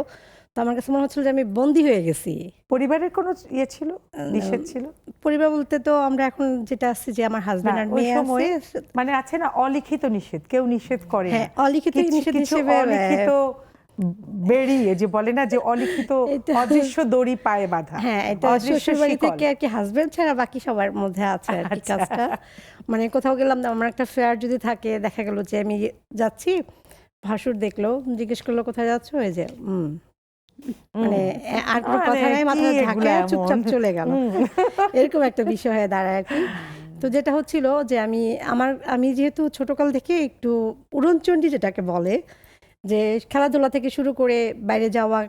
তো আমার কাছে মনে হচ্ছিল যে আমি বন্দি হয়ে গেছি। পরিবারের কোনো ইয়ে ছিল, নিষেধ ছিল? পরিবার বলতে তো আমরা এখন যেটা আসছি যে আমার হাজবেন্ড আর মেয়ে আছে, মানে আছে না অলিখিত নিষেধ, কেউ নিষেধ করে না। হ্যাঁ, অলিখিত নিষেধ হিসেবে অলিখিত বেরিয়ে, যে বলে না যে অলিখিত অদৃশ্য দড়ি পায়ে বাঁধা, হ্যাঁ, এটা শ্বশুর বাড়ি থেকে আর কি হাজবেন্ড ছাড়া বাকি সবার মধ্যে আছে আর কি কাজটা। মানে কোথাও গেলাম, আমার একটা ফেয়ার যদি থাকে, দেখা গেল যে আমি যাচ্ছি, ভাসুর দেখলো, জিজ্ঞেস করলো কোথায় যাচ্ছ, এই যে মানে আর কোনো কথা নাই, মাথা ঢাকায় চুপচাপ চলে গেল, এরকম একটা বিষয় হয়ে দাঁড়ায় আর কি। তো যেটা হচ্ছিল যে আমি যেহেতু ছোটকাল থেকে একটু উড়নচণ্ডী যেটাকে বলে, যে খেলাধুলা থেকে শুরু করে বাইরে যাওয়া,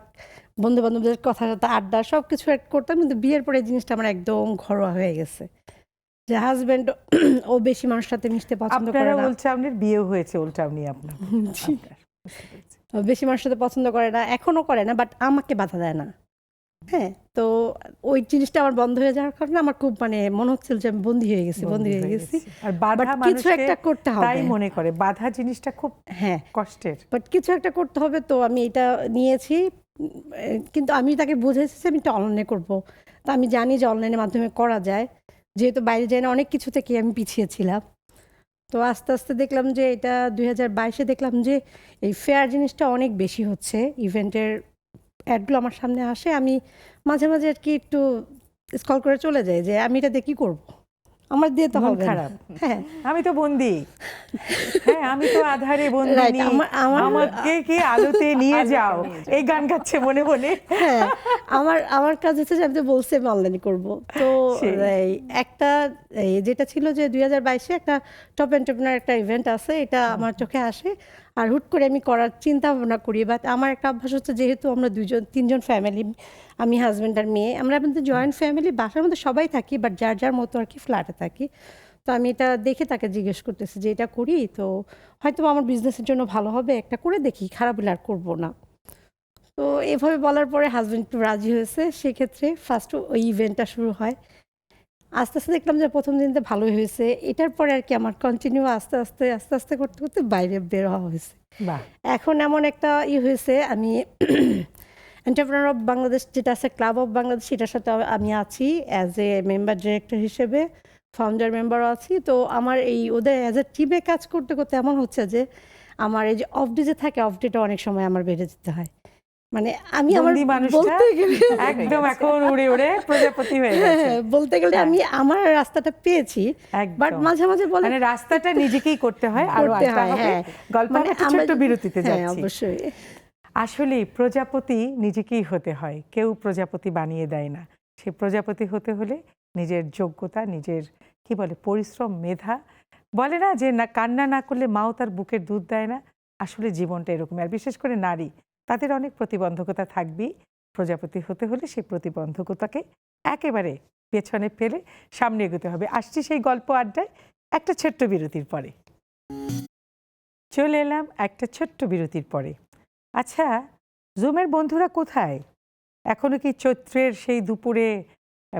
বন্ধু বান্ধবদের কথা আড্ডা সব কিছু করতাম, কিন্তু বিয়ের পরে এই জিনিসটা আমার একদম ঘরোয়া হয়ে গেছে, যে হাজবেন্ড ও বেশি মানুষের সাথে মিশতে পছন্দ করে না। ওল্ড টাউনের বিয়ে হয়েছে, ওল্ড টাউনে আপনার, বেশি মানুষের সাথে পছন্দ করে না, এখনো করে না, বাট আমাকে বাধা দেয় না। হ্যাঁ, তো ওই জিনিসটা আমার বন্ধ হয়ে যাওয়ার কারণে আমার খুব মানে মনে হচ্ছিল যে আমি বন্দি হয়ে গেছি। আর বাধা কিছু একটা করতে হবে, তাই মনে করে বাধা জিনিসটা খুব হ্যাঁ কষ্টের, বাট কিছু একটা করতে হবে। তো আমি এটা নিয়েছি, কিন্তু আমি তাকে বুঝেছি যে আমি এটা অনলাইনে করবো। তো আমি জানি যে অনলাইনের মাধ্যমে করা যায়, যেহেতু বাইরে যাই না, অনেক কিছু থেকে আমি পিছিয়ে ছিলাম। তো আস্তে আস্তে দেখলাম যে এটা 2022-এ দেখলাম যে এই ফেয়ার জিনিসটা অনেক বেশি হচ্ছে, ইভেন্টের অ্যাডগুলো আমার সামনে আসে, আমি মাঝে মাঝে আর কি একটু স্ক্রল করে চলে যাই, যে আমি এটা দিয়ে কী করবো, আমার দিয়ে তো হবে খারাপ, হ্যাঁ আমি তো বন্দি, হ্যাঁ আমি তো আধারে বন্দি, আমাকে কি আলোতে নিয়ে যাও, এই গান গাচ্ছে মনে মনে। হ্যাঁ, আমার কাজ হচ্ছে যে আমি তো বলছি আমি অনলাইনে করবো। তো একটা যেটা ছিল যে 2022-এ একটা টপ এন্টারপ্রেনার একটা ইভেন্ট আছে, এটা আমার চোখে আসে, আর হুট করে আমি করার চিন্তা ভাবনা করি। বাট আমার একটা অভ্যাস হচ্ছে, যেহেতু আমরা 2-3জন ফ্যামিলি, আমি হাজব্যান্ড আর মেয়ে, আমরা কিন্তু জয়েন্ট ফ্যামিলি, বাসার মধ্যে সবাই থাকি, বাট যার যার মতো আর কি ফ্ল্যাটে থাকি। তো আমি এটা দেখে তাকে জিজ্ঞেস করতেছি যে এটা করি তো হয়তো আমার বিজনেসের জন্য ভালো হবে, একটা করে দেখি, খারাপ হলে আর করবো না। তো এভাবে বলার পরে হাজবেন্ড একটু রাজি হয়েছে, সেক্ষেত্রে ফার্স্ট ওই ইভেন্টটা শুরু হয়। আস্তে আস্তে দেখলাম যে প্রথম দিনতে ভালোই হয়েছে, এটার পরে আর কি আমার কন্টিনিউ আস্তে আস্তে আস্তে আস্তে করতে করতে বাইরে বের হওয়া হয়েছে। বাহ, এখন এমন একটা হয়েছে, আমি এন্টারপ্রেনার অফ বাংলাদেশ যেটা আছে, ক্লাব অফ বাংলাদেশ, সেটার সাথে আমি আছি অ্যাজ এ মেম্বার ডিরেক্টর হিসেবে, ফাউন্ডার মেম্বারও আছি। তো আমার এই ওদের অ্যাজ এ টিমে কাজ করতে করতে এমন হচ্ছে যে আমার এই যে অফ ডে যে থাকে, অফ ডেটা অনেক সময় আমার বেড়ে যেতে হয়। মানে আমি আমার বন্দি মানুষটা বলতে গেলে একদম এখন উড়ে উড়ে প্রজাপতি হয়ে গেছে। হ্যাঁ, বলতে গেলে আমি আমার রাস্তাটা পেয়েছি, একদম। বাট মাঝে মাঝে বলে মানে রাস্তাটা নিজেকেই করতে হয়, আরো করতে আড্ডা হয়, হবে, হ্যাঁ। গল্প মানে হবে, একটা আমরা ছোট্ট যদি- বিরতিতে হ্যাঁ, যাচ্ছি। অবশ্যই। আসলে প্রজাপতি নিজেকেই হতে হয়, কেউ প্রজাপতি বানিয়ে দেয় না। সে প্রজাপতি হতে হলে নিজের যোগ্যতা, নিজের কি বলে পরিশ্রম, মেধা, বলে না যে না কান্না না করলে মাও তার বুকের দুধ দেয় না। আসলে জীবনটা এরকম, আর বিশেষ করে নারী, তাদের অনেক প্রতিবন্ধকতা থাকবেই। প্রজাপতি হতে হলে সেই প্রতিবন্ধকতাকে একেবারে পেছনে ফেলে সামনে এগোতে হবে। আসছি সেই গল্প আড্ডায় একটা ছোট্ট বিরতির পরে। চলে এলাম একটা ছোট্ট বিরতির পরে। আচ্ছা, জুমের বন্ধুরা কোথায়? এখনো কি চৈত্রের সেই দুপুরে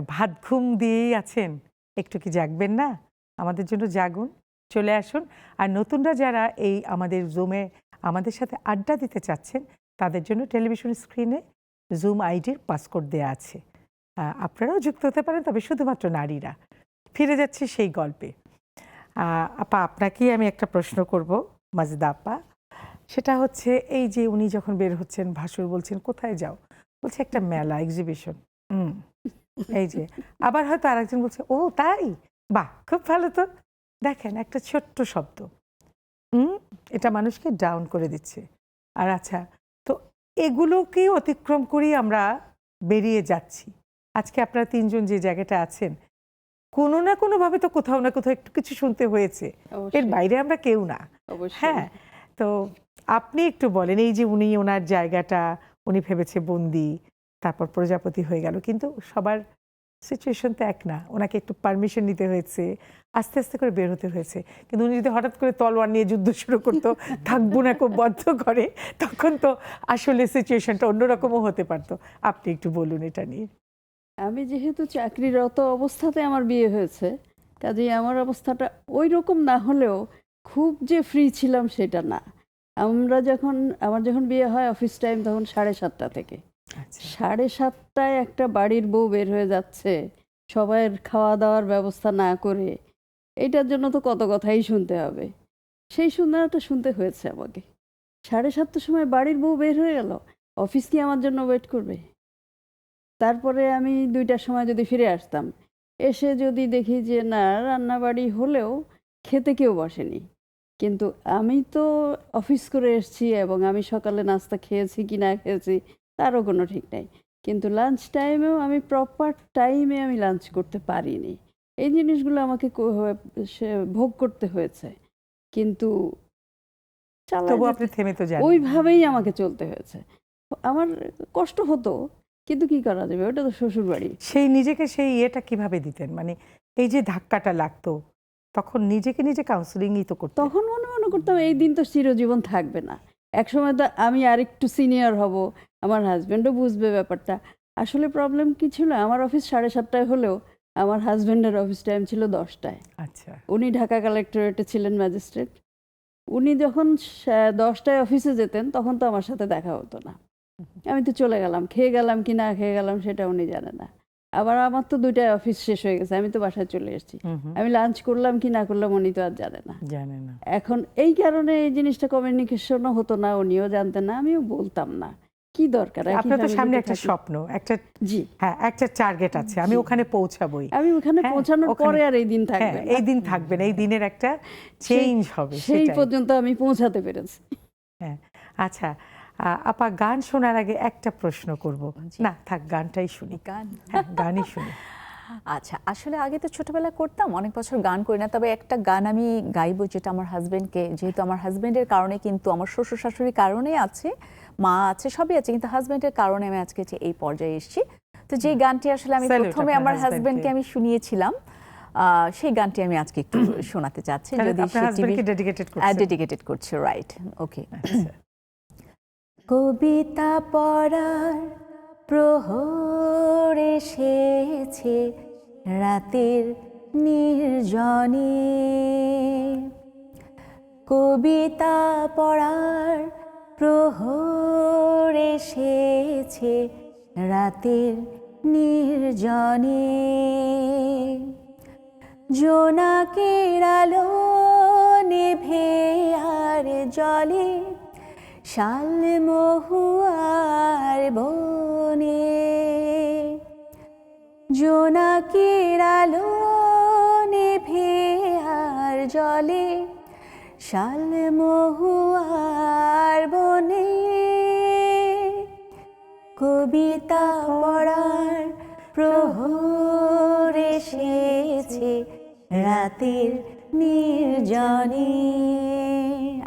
ভাত ঘুম দিয়েই আছেন? একটু কি জাগবেন না? আমাদের জন্য জাগুন, চলে আসুন। আর নতুনরা যারা এই আমাদের জুমে আমাদের সাথে আড্ডা দিতে চাচ্ছেন, তাদের জন্য টেলিভিশন স্ক্রিনে জুম আইডির পাসকোড দেওয়া আছে। আপনারাও যুক্ত হতে পারেন, তবে শুধুমাত্র নারীরা। ফিরে যাচ্ছি সেই গল্পে। আপা, আপনাকেই আমি একটা প্রশ্ন করব, মাজেদা আপা। সেটা হচ্ছে এই যে উনি যখন বের হচ্ছেন, ভাসুর বলছেন কোথায় যাও, বলছে একটা মেলা, এক্সিবিশন। এই যে আবার হয়তো আরেকজন বলছে ও তাই, বাহ খুব ভালো। তো দেখেন একটা ছোট্ট শব্দ, এটা মানুষকে ডাউন করে দিচ্ছে। আর আচ্ছা, তো এগুলোকে অতিক্রম করেই আমরা বেরিয়ে যাচ্ছি। আজকে আপনারা তিনজন যে জায়গাটা আছেন, কোনো না কোনো ভাবে তো কোথাও না কোথাও একটু কিছু শুনতে হয়েছে, এর অবশ্যই, বাইরে আমরা কেউ না। অবশ্যই। হ্যাঁ, তো আপনি একটু বলেন, এই যে উনি ওনার জায়গাটা উনি ভেবেছে বন্দি, তারপর প্রজাপতি হয়ে গেল, কিন্তু সবার সিচুয়েশন তো এক না। ওনাকে একটু পারমিশন নিতে হয়েছে, আস্তে আস্তে করে বের হতে হয়েছে। কিন্তু উনি যদি হঠাৎ করে তলোয়ার নিয়ে যুদ্ধ শুরু করতো, থাকবো না খুব বদ্ধ করে, তখন তো আসলে সিচুয়েশনটা অন্যরকমও হতে পারতো। আপনি একটু বলুন এটা নিয়ে। আমি যেহেতু চাকরিরত অবস্থাতে আমার বিয়ে হয়েছে, কাজেই আমার অবস্থাটা ওই রকম না হলেও খুব যে ফ্রি ছিলাম সেটা না। আমার যখন বিয়ে হয় অফিস টাইম তখন 7:30 থেকে। আচ্ছা, 7:30টায় একটা বাড়ির বউ বের হয়ে যাচ্ছে সবাইয়ের খাওয়া দাওয়ার ব্যবস্থা না করে, এইটার জন্য তো কত কথাই শুনতে হবে। সেই শুননাটা শুনতে হয়েছে আমাকে। 7:30টার সময় বাড়ির বউ বের হয়ে গেল, অফিস কি আমার জন্য ওয়েট করবে? তারপরে আমি 2টার সময় যদি ফিরে আসতাম, এসে যদি দেখি যে না রান্নাবাড়ি হলেও খেতে কেউ বসেনি, কিন্তু আমি তো অফিস করে এসেছি এবং আমি সকালে নাস্তা খেয়েছি কি না খেয়েছি তারও কোনো ঠিক নাই, কিন্তু লাঞ্চ টাইমেও আমি প্রপার টাইমে আমি লাঞ্চ করতে পারিনি। এই জিনিসগুলো আমাকে ভোগ করতে হয়েছে, কিন্তু চালাই তবু যেতে- আপনি থেমে তো যান। ওইভাবেই আমাকে চলতে হয়েছে। আমার কষ্ট হতো, কিন্তু কি করা যাবে, ওটা তো শ্বশুর বাড়ি। সেই নিজেকে সেই ইয়েটা কিভাবে দিতেন, মানে এই যে ধাক্কাটা লাগতো, তখন নিজেকে নিজে কাউন্সিলিংই তো করতেন। তখন মনে করতাম এই দিন তো চিরজীবন থাকবে না, একসময় তো আমি আরেকটু সিনিয়র হব, আমার হাজব্যান্ডও বুঝবে ব্যাপারটা। আসলে প্রবলেম কি ছিল, আমার অফিস 7:30টায় হলেও আমার হাজব্যান্ডের অফিস টাইম ছিল 10টায়। আচ্ছা, উনি ঢাকা কালেক্টরেটে ছিলেন ম্যাজিস্ট্রেট। উনি যখন 10টায় অফিসে যেতেন তখন তো আমার সাথে দেখা হতো না। আমি তো চলে গেলাম, খেয়ে গেলাম কি না খেয়ে গেলাম সেটা উনি জানে না। আবার আমার তো 2টায় অফিস শেষ হয়ে গেছে, আমি তো বাসায় চলে এসেছি, আমি লাঞ্চ করলাম কি না করলাম উনি তো আর জানে না। জানে না। এখন এই কারণে এই জিনিসটা কমিউনিকেশনও হতো না, উনিও জানতেন না, আমিও বলতাম না কি দরকার। একই আপনার তো সামনে ফ্যামিলিতে একটা থাকি। স্বপ্ন, একটা জি, হ্যাঁ একটা টার্গেট আছে, আমি জি। ওখানে পৌঁছাবই। আমি ওখানে হ্যাঁ, পৌঁছানোর ওখানে- পরে আর এই দিন হ্যাঁ, থাকবে না। এই দিন থাকবে না, এই দিনের একটা চেঞ্জ হবে, সেই সেটাই। পর্যন্ত আমি পৌঁছাতে পেরেছি। হ্যাঁ, আচ্ছা আপা, গান শোনার আগে একটা প্রশ্ন করব। জি। না থাক, গানটাই শুনি। গান, হ্যাঁ, গানই শুনি। আচ্ছা, আসলে আগে তো ছোটবেলায় করতাম, অনেক বছর গান করি না, তবে একটা গান আমি গাইবো যেটা আমার হাজবেন্ডকে, যেহেতু আমার হাজবেন্ডের কারণে, কিন্তু আমার শ্বশুর শাশুড়ির কারণে আছে, মা আছে, সবই আছে, কিন্তু হাজবেন্ডের কারণে আমি আজকে যে এই পর্যায়ে এসেছি। তো যে গানটি আসলে আমি Salute প্রথমে আপনার আমার husband-কে। হাজবেন্ডকে আমি শুনিয়েছিলাম, সেই গানটি আমি আজকে একটু শোনাতে চাচ্ছি, তাহলে যদি আপনার হাজবেন্ডকে ডেডিকেটেড করছেন। ডেডিকেটেড করছে, রাইট, ওকে। আচ্ছা। কবিতা পড়ার প্রহর এসেছে রাতের নির্জনে, কবিতা পড়ার প্রহর এসেছে রাতের নির্জনে, জোনাকের আলো নেভে আর জলে শাল মহুয়ার বনে, জোনাকের আলো নেভে আর জলে শাল মহুয়ার বনে, কবিতা পড়ার প্রহর এসেছে রাতের নির্জনে।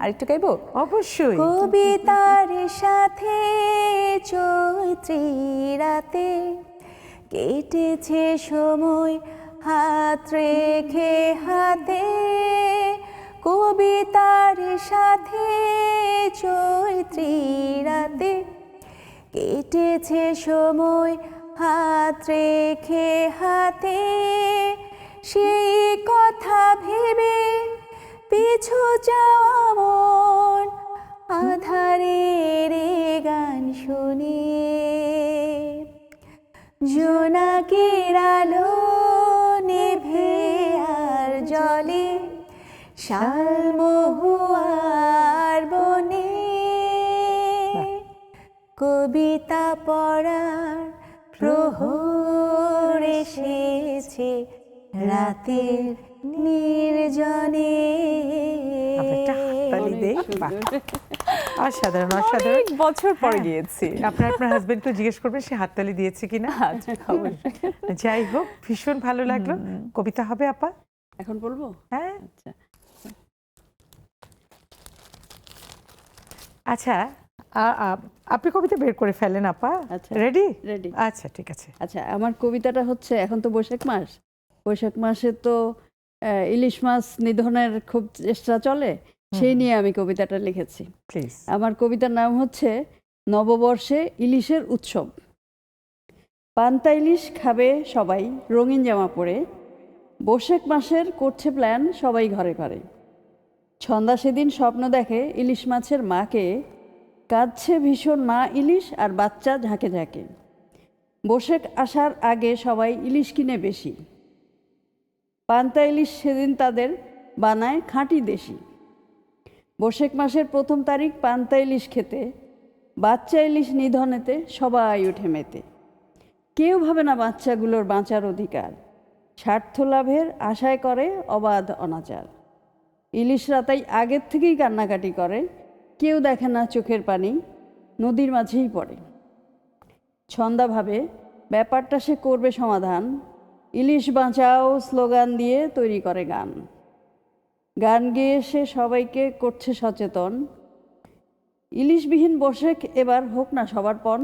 আরেকটু গাইবো? অবশ্যই। কবিতার সাথে চৈত্রী রাতে কেটেছে সময় হাত রেখে হাতে, কবিতার সাথে চৈত্রী রাতে কেটেছে সময় হাত রেখে হাতে, সেই কথা ভেবে পিছু যাওয়া মন আধারের গান শুনে, জোনাকের আলো নেভে আর জলে শাল মহুয়ার বনে, কবিতা পড়ার প্রহর এসেছে রাতের নির্জনে। একটা হাততালি দেই। বাহ, অসাধারণ অসাধারণ। অনেক বছর পরে হ্যাঁ। গিয়েছি। আপনার হাজবেন্ডকে জিজ্ঞেস করবেন সে হাততালি দিয়েছে কিনা। আচ্ছা, অবশ্যই। যাই হোক, ভীষণ ভালো লাগলো। কবিতা হবে আপা? এখন বলবো? হ্যাঁ। আচ্ছা, আচ্ছা, আপনি কবিতা বের করে ফেলেন আপা। আচ্ছা। রেডি? রেডি। আচ্ছা, ঠিক আছে। আচ্ছা, আমার কবিতাটা হচ্ছে, এখন তো বৈশাখ মাস, বৈশাখ মাসে তো ইলিশ মাছ নিধনের খুব চেষ্টা চলে, সেই নিয়ে আমি কবিতাটা লিখেছি। প্লিজ। আমার কবিতার নাম হচ্ছে নববর্ষে ইলিশের উৎসব। পান্তা ইলিশ খাবে সবাই রঙিন জামা পরে, বৈশাখ মাসের করছে প্ল্যান সবাই ঘরে ঘরে। ছন্দা সেদিন স্বপ্ন দেখে ইলিশ মাছের মাকে, কাঁদছে ভীষণ মা ইলিশ আর বাচ্চা ঝাঁকে ঝাঁকে। বৈশাখ আসার আগে সবাই ইলিশ কিনে বেশি, পান্তা ইলিশ সেদিন তাদের বানায় খাঁটি দেশি। বৈশাখ মাসের 1 তারিখ পান্তা ইলিশ খেতে, বাচ্চা ইলিশ নিধনেতে সবাই উঠে মেতে। কেউ ভাবে না বাচ্চাগুলোর বাঁচার অধিকার, স্বার্থ লাভের আশায় করে অবাধ অনাচার। ইলিশরা তাই আগের থেকেই কান্নাকাটি করে, কেউ দেখে না চোখের পানি নদীর মাঝেই পড়ে। ছন্দা ভাবে ব্যাপারটা সে করবে সমাধান, ইলিশ বাঁচাও স্লোগান দিয়ে তৈরি করে গান। গান গেয়ে সে সবাইকে করছে সচেতন, ইলিশবিহীন বৈশাখ এবার হোক না সবার পণ।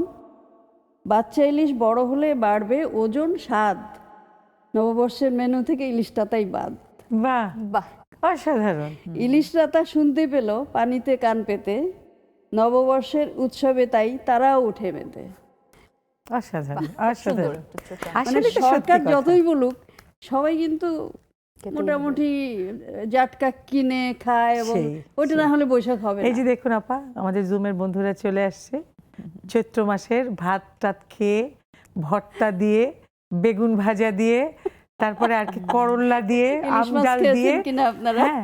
বাচ্চা ইলিশ বড় হলে বাড়বে ওজন স্বাদ, নববর্ষের মেনু থেকে ইলিশটা তাই বাদ। বাহ, বাহ, অসাধারণ। ইলিশরা তা শুনতে পেল পানিতে কান পেতে, নববর্ষের উৎসবে তাই তারাও উঠে মেতে। অসাধারণ সুন্দর অসাধারণ। একটা চোখে। মানে আসলে তো সত্যি সরকার কথা। যতই বলুক সবাই কিন্তু খেতেই মোটামুটি জাটকা কিনে খায়, এবং সেই, ওইটা না হলে বৈশাখ হবে এই না। যে দেখুন আপা, আমাদের জুমের বন্ধুরা চলে আসছে চৈত্র মাসের ভাত টাত খেয়ে, ভর্তা দিয়ে, বেগুন ভাজা দিয়ে, তারপরে আর কি করল্লা দিয়ে, ইলিশ আম মাছ ডাল দিয়ে, খেয়েছেন কিনা আপনারা? হ্যাঁ,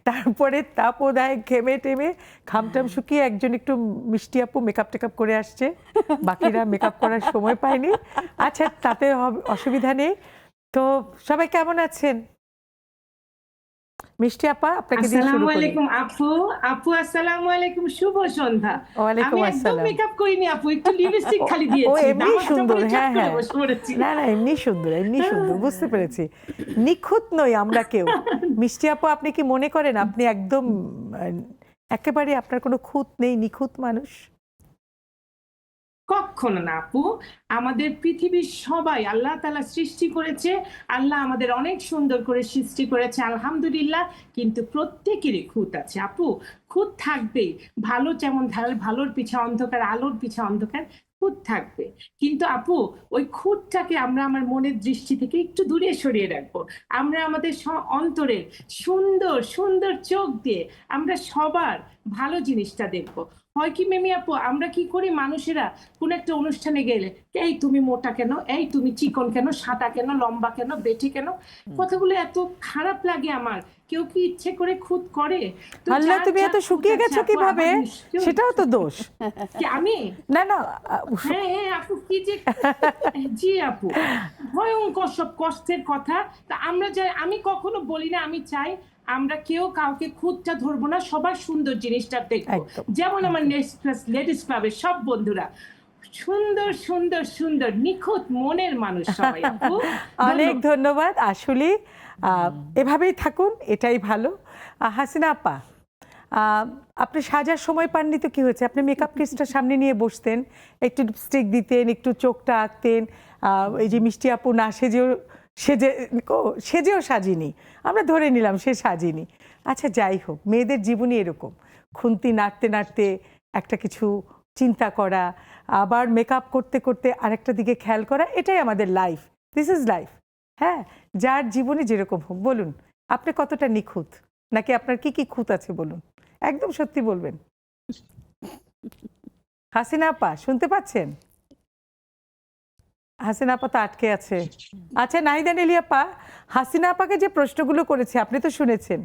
তারপরে তাপদায় ঘেমে টেমে খামটাম শুকিয়ে একজন একটু মিষ্টি আপু মেকআপ টেকআপ করে আসছে, বাকিরা মেকআপ করার সময় পায়নি। আচ্ছা, তাতে অসুবিধা নেই। তো সবাই কেমন আছেন? মিষ্টি আপা, আপনাকে দিয়ে শুরু আসসালামু করি। আলাইকুম আপু আসসালামু আলাইকুম, শুভ সন্ধ্যা। ওয়ালাইকুম আমি একদম আসসালাম। মেকআপ করিনি আপু, একটু লিপস্টিক খালি ও দিয়েছি। এমনি নামাজ সুন্দর, পড়ে চট হ্যাঁ করে হ্যাঁ, বসে পড়েছি। না না, এমনি সুন্দর, এমনি সুন্দর, বুঝতে পেরেছি। নিখুঁত নই আমরা কেউ। মিষ্টি আপু, আপনি কি মনে করেন আপনি একদম একেবারে আপনার কোনো খুঁত নেই, নিখুঁত মানুষ? কখনো না আপু। আমাদের পৃথিবীর সবাই আল্লাহ তাআলা সৃষ্টি করেছে, আল্লাহ আমাদের অনেক সুন্দর করে সৃষ্টি করেছে আলহামদুলিল্লাহ, কিন্তু প্রত্যেকেরই খুঁত আছে আপু, খুঁত থাকবেই। ভালো যেমন ভালোর পিছে অন্ধকার, আলোর পিছে অন্ধকার, খুঁত থাকবে। কিন্তু আপু ওই খুঁতটাকে আমরা আমার মনের দৃষ্টি থেকে একটু দূরে সরিয়ে রাখবো। আমরা আমাদের অন্তরের সুন্দর সুন্দর চোখ দিয়ে আমরা সবার ভালো জিনিসটা দেখবো। হয় কি মেমি আপু, আমরা কি করি মানুষেরা কোন একটা অনুষ্ঠানে গেলে, এই তুমি মোটা কেন, এই তুমি চিকন কেন, সাদা কেন, লম্বা কেন, বেটে কেন, কথাগুলো এত খারাপ লাগে আমার। কেউ কি ইচ্ছে করে খুঁত করে? তো আল্লাহ, যার তুমি যা এত খুঁত শুকিয়ে আছে গেছো আপু, কিভাবে? আমার নিশ্চয়ই- সেটাও তো দোষ। কি আমি? না না, হ্যাঁ হ্যাঁ আপু, কি যে জি আপু, ভয়ঙ্কর সব কষ্টের কথা। তা আমরা যাই, আমি কখনো বলি না, আমি চাই আমরা কেউ কাউকে খুঁতটা ধরবো না, সবার সুন্দর জিনিসটা দেখবো। একদম, যেমন আমার লেডিস ক্লাবের সব বন্ধুরা সুন্দর সুন্দর সুন্দর নিখুঁত মনের মানুষ সবাই আপু। অনেক ধন্যবাদ। ধন্যবাদ। আসলে এভাবেই থাকুন, এটাই ভালো। হাসিনা আপা, আপনি সাজার সময় পাননি তো কি হয়েছে? আপনি মেকআপ কিটসটা সামনে নিয়ে বসতেন, একটু লিপস্টিক দিতেন, একটু চোখটা আঁকতেন। এই যে মিষ্টি আপু না সেজেও সাজিনি, আমরা ধরে নিলাম সে সাজিনি। আচ্ছা যাই হোক, মেয়েদের জীবনই এরকম, খুন্তি নাড়তে নাড়তে একটা কিছু চিন্তা করা, আবার মেকআপ করতে করতে আরেকটা দিকে খেয়াল করা, এটাই আমাদের লাইফ। This is life. হ্যাঁ, যার জীবনে যেরকম হোক। বলুন, আপনি কতটা নিখুঁত, নাকি আপনার কি কি খুঁত আছে বলুন, একদম সত্যি বলবেন। হাসিনা আপা শুনতে পাচ্ছেন? হাসিনা আপা তো আটকে আছে। আচ্ছা নাহিদা নেলি আপা, হাসিনা আপাকে যে প্রশ্নগুলো করেছে আপনি তো শুনেছেন,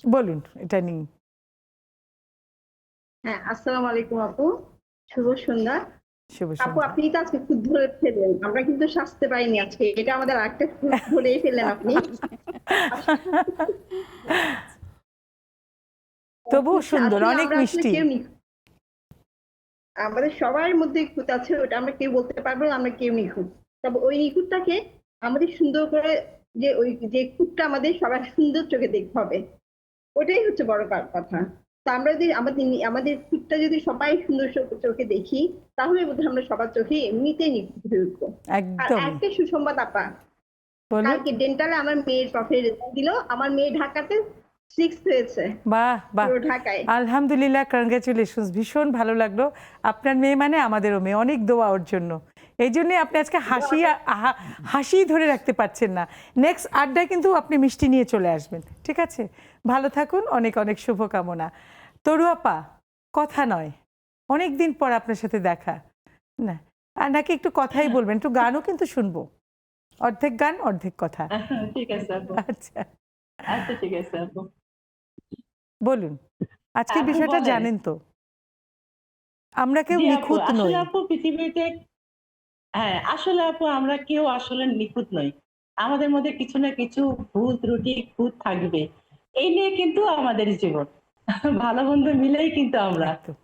বলুন এটা নিয়ে। হ্যাঁ, আসসালামু আলাইকুম আপু, শুভ সন্ধ্যা। শুভ আপু সন্ধ্যা। আপনি তো আজকে খুদ ধরে ফেললেন, আমরা কিন্তু সাজতে পারিনি আজকে, এটা আমাদের আরেকটা খুদ ধরেই ফেললেন আপনি। তবুও সুন্দর, আসলে অনেক আমরা আসলে মিষ্টি। কেউ আমাদের সবার মধ্যে খুঁত আছে, ওটা আমরা কেউ বলতে পারবো না আমরা কেউ নিখুঁত। তবে ওই নিখুঁতটাকে আমাদের সুন্দর করে, যে ওই যে খুঁতটা আমাদের সবার সুন্দর চোখে দেখতে হবে, ওটাই হচ্ছে বড় কথা। তো আমরা যদি আমাদের খুঁতটা যদি সবাই সুন্দর চোখে দেখি, তাহলে বোধহয় আমরা সবার চোখে এমনিতেই নিখুঁত হয়ে উঠবো। আর একদম, একটা সুসংবাদ আপা, বলুন। কালকে ডেন্টালে আমার মেয়ের প্রফের রেজাল্ট দিল, আমার মেয়ে ঢাকাতে 6th হয়েছে, বাহ বাহ, পুরো ঢাকায়। আলহামদুলিল্লাহ, কনগ্রাচুলেশনস, ভীষণ ভালো লাগলো। আপনার মেয়ে মানে আমাদেরও মেয়ে, অনেক দোয়া ওর জন্য। এই জন্যে আপনি আজকে হাসি ধরে রাখতে পারছেন না। নেক্সট আড্ডায় কিন্তু আপনি মিষ্টি নিয়ে চলে আসবেন, ঠিক আছে? ভালো থাকুন, অনেক অনেক শুভকামনা। তরু আপা, কথা নয়, অনেক দিন পর আপনার সাথে দেখা না, আর নাকি একটু কথাই বলবেন, একটু গানও কিন্তু শুনবো, অর্ধেক গান অর্ধেক কথা। ঠিক আছে আপু, আচ্ছা আচ্ছা ঠিক আছে আপু। বলুন, আজকের আপু বিষয়টা বলেন। জানেন তো, আমরা কেউ জি আপু, নিখুঁত নই। আসলে আপু পৃথিবীতে, হ্যাঁ আসলে আপু আমরা কেউ আসলে নিখুঁত নই, আমাদের মধ্যে কিছু না কিছু ভুল ত্রুটি খুঁত থাকবে, এই নিয়ে কিন্তু আমাদের জীবন। ভালো মন্দ মিলেই কিন্তু আমরা, একদম।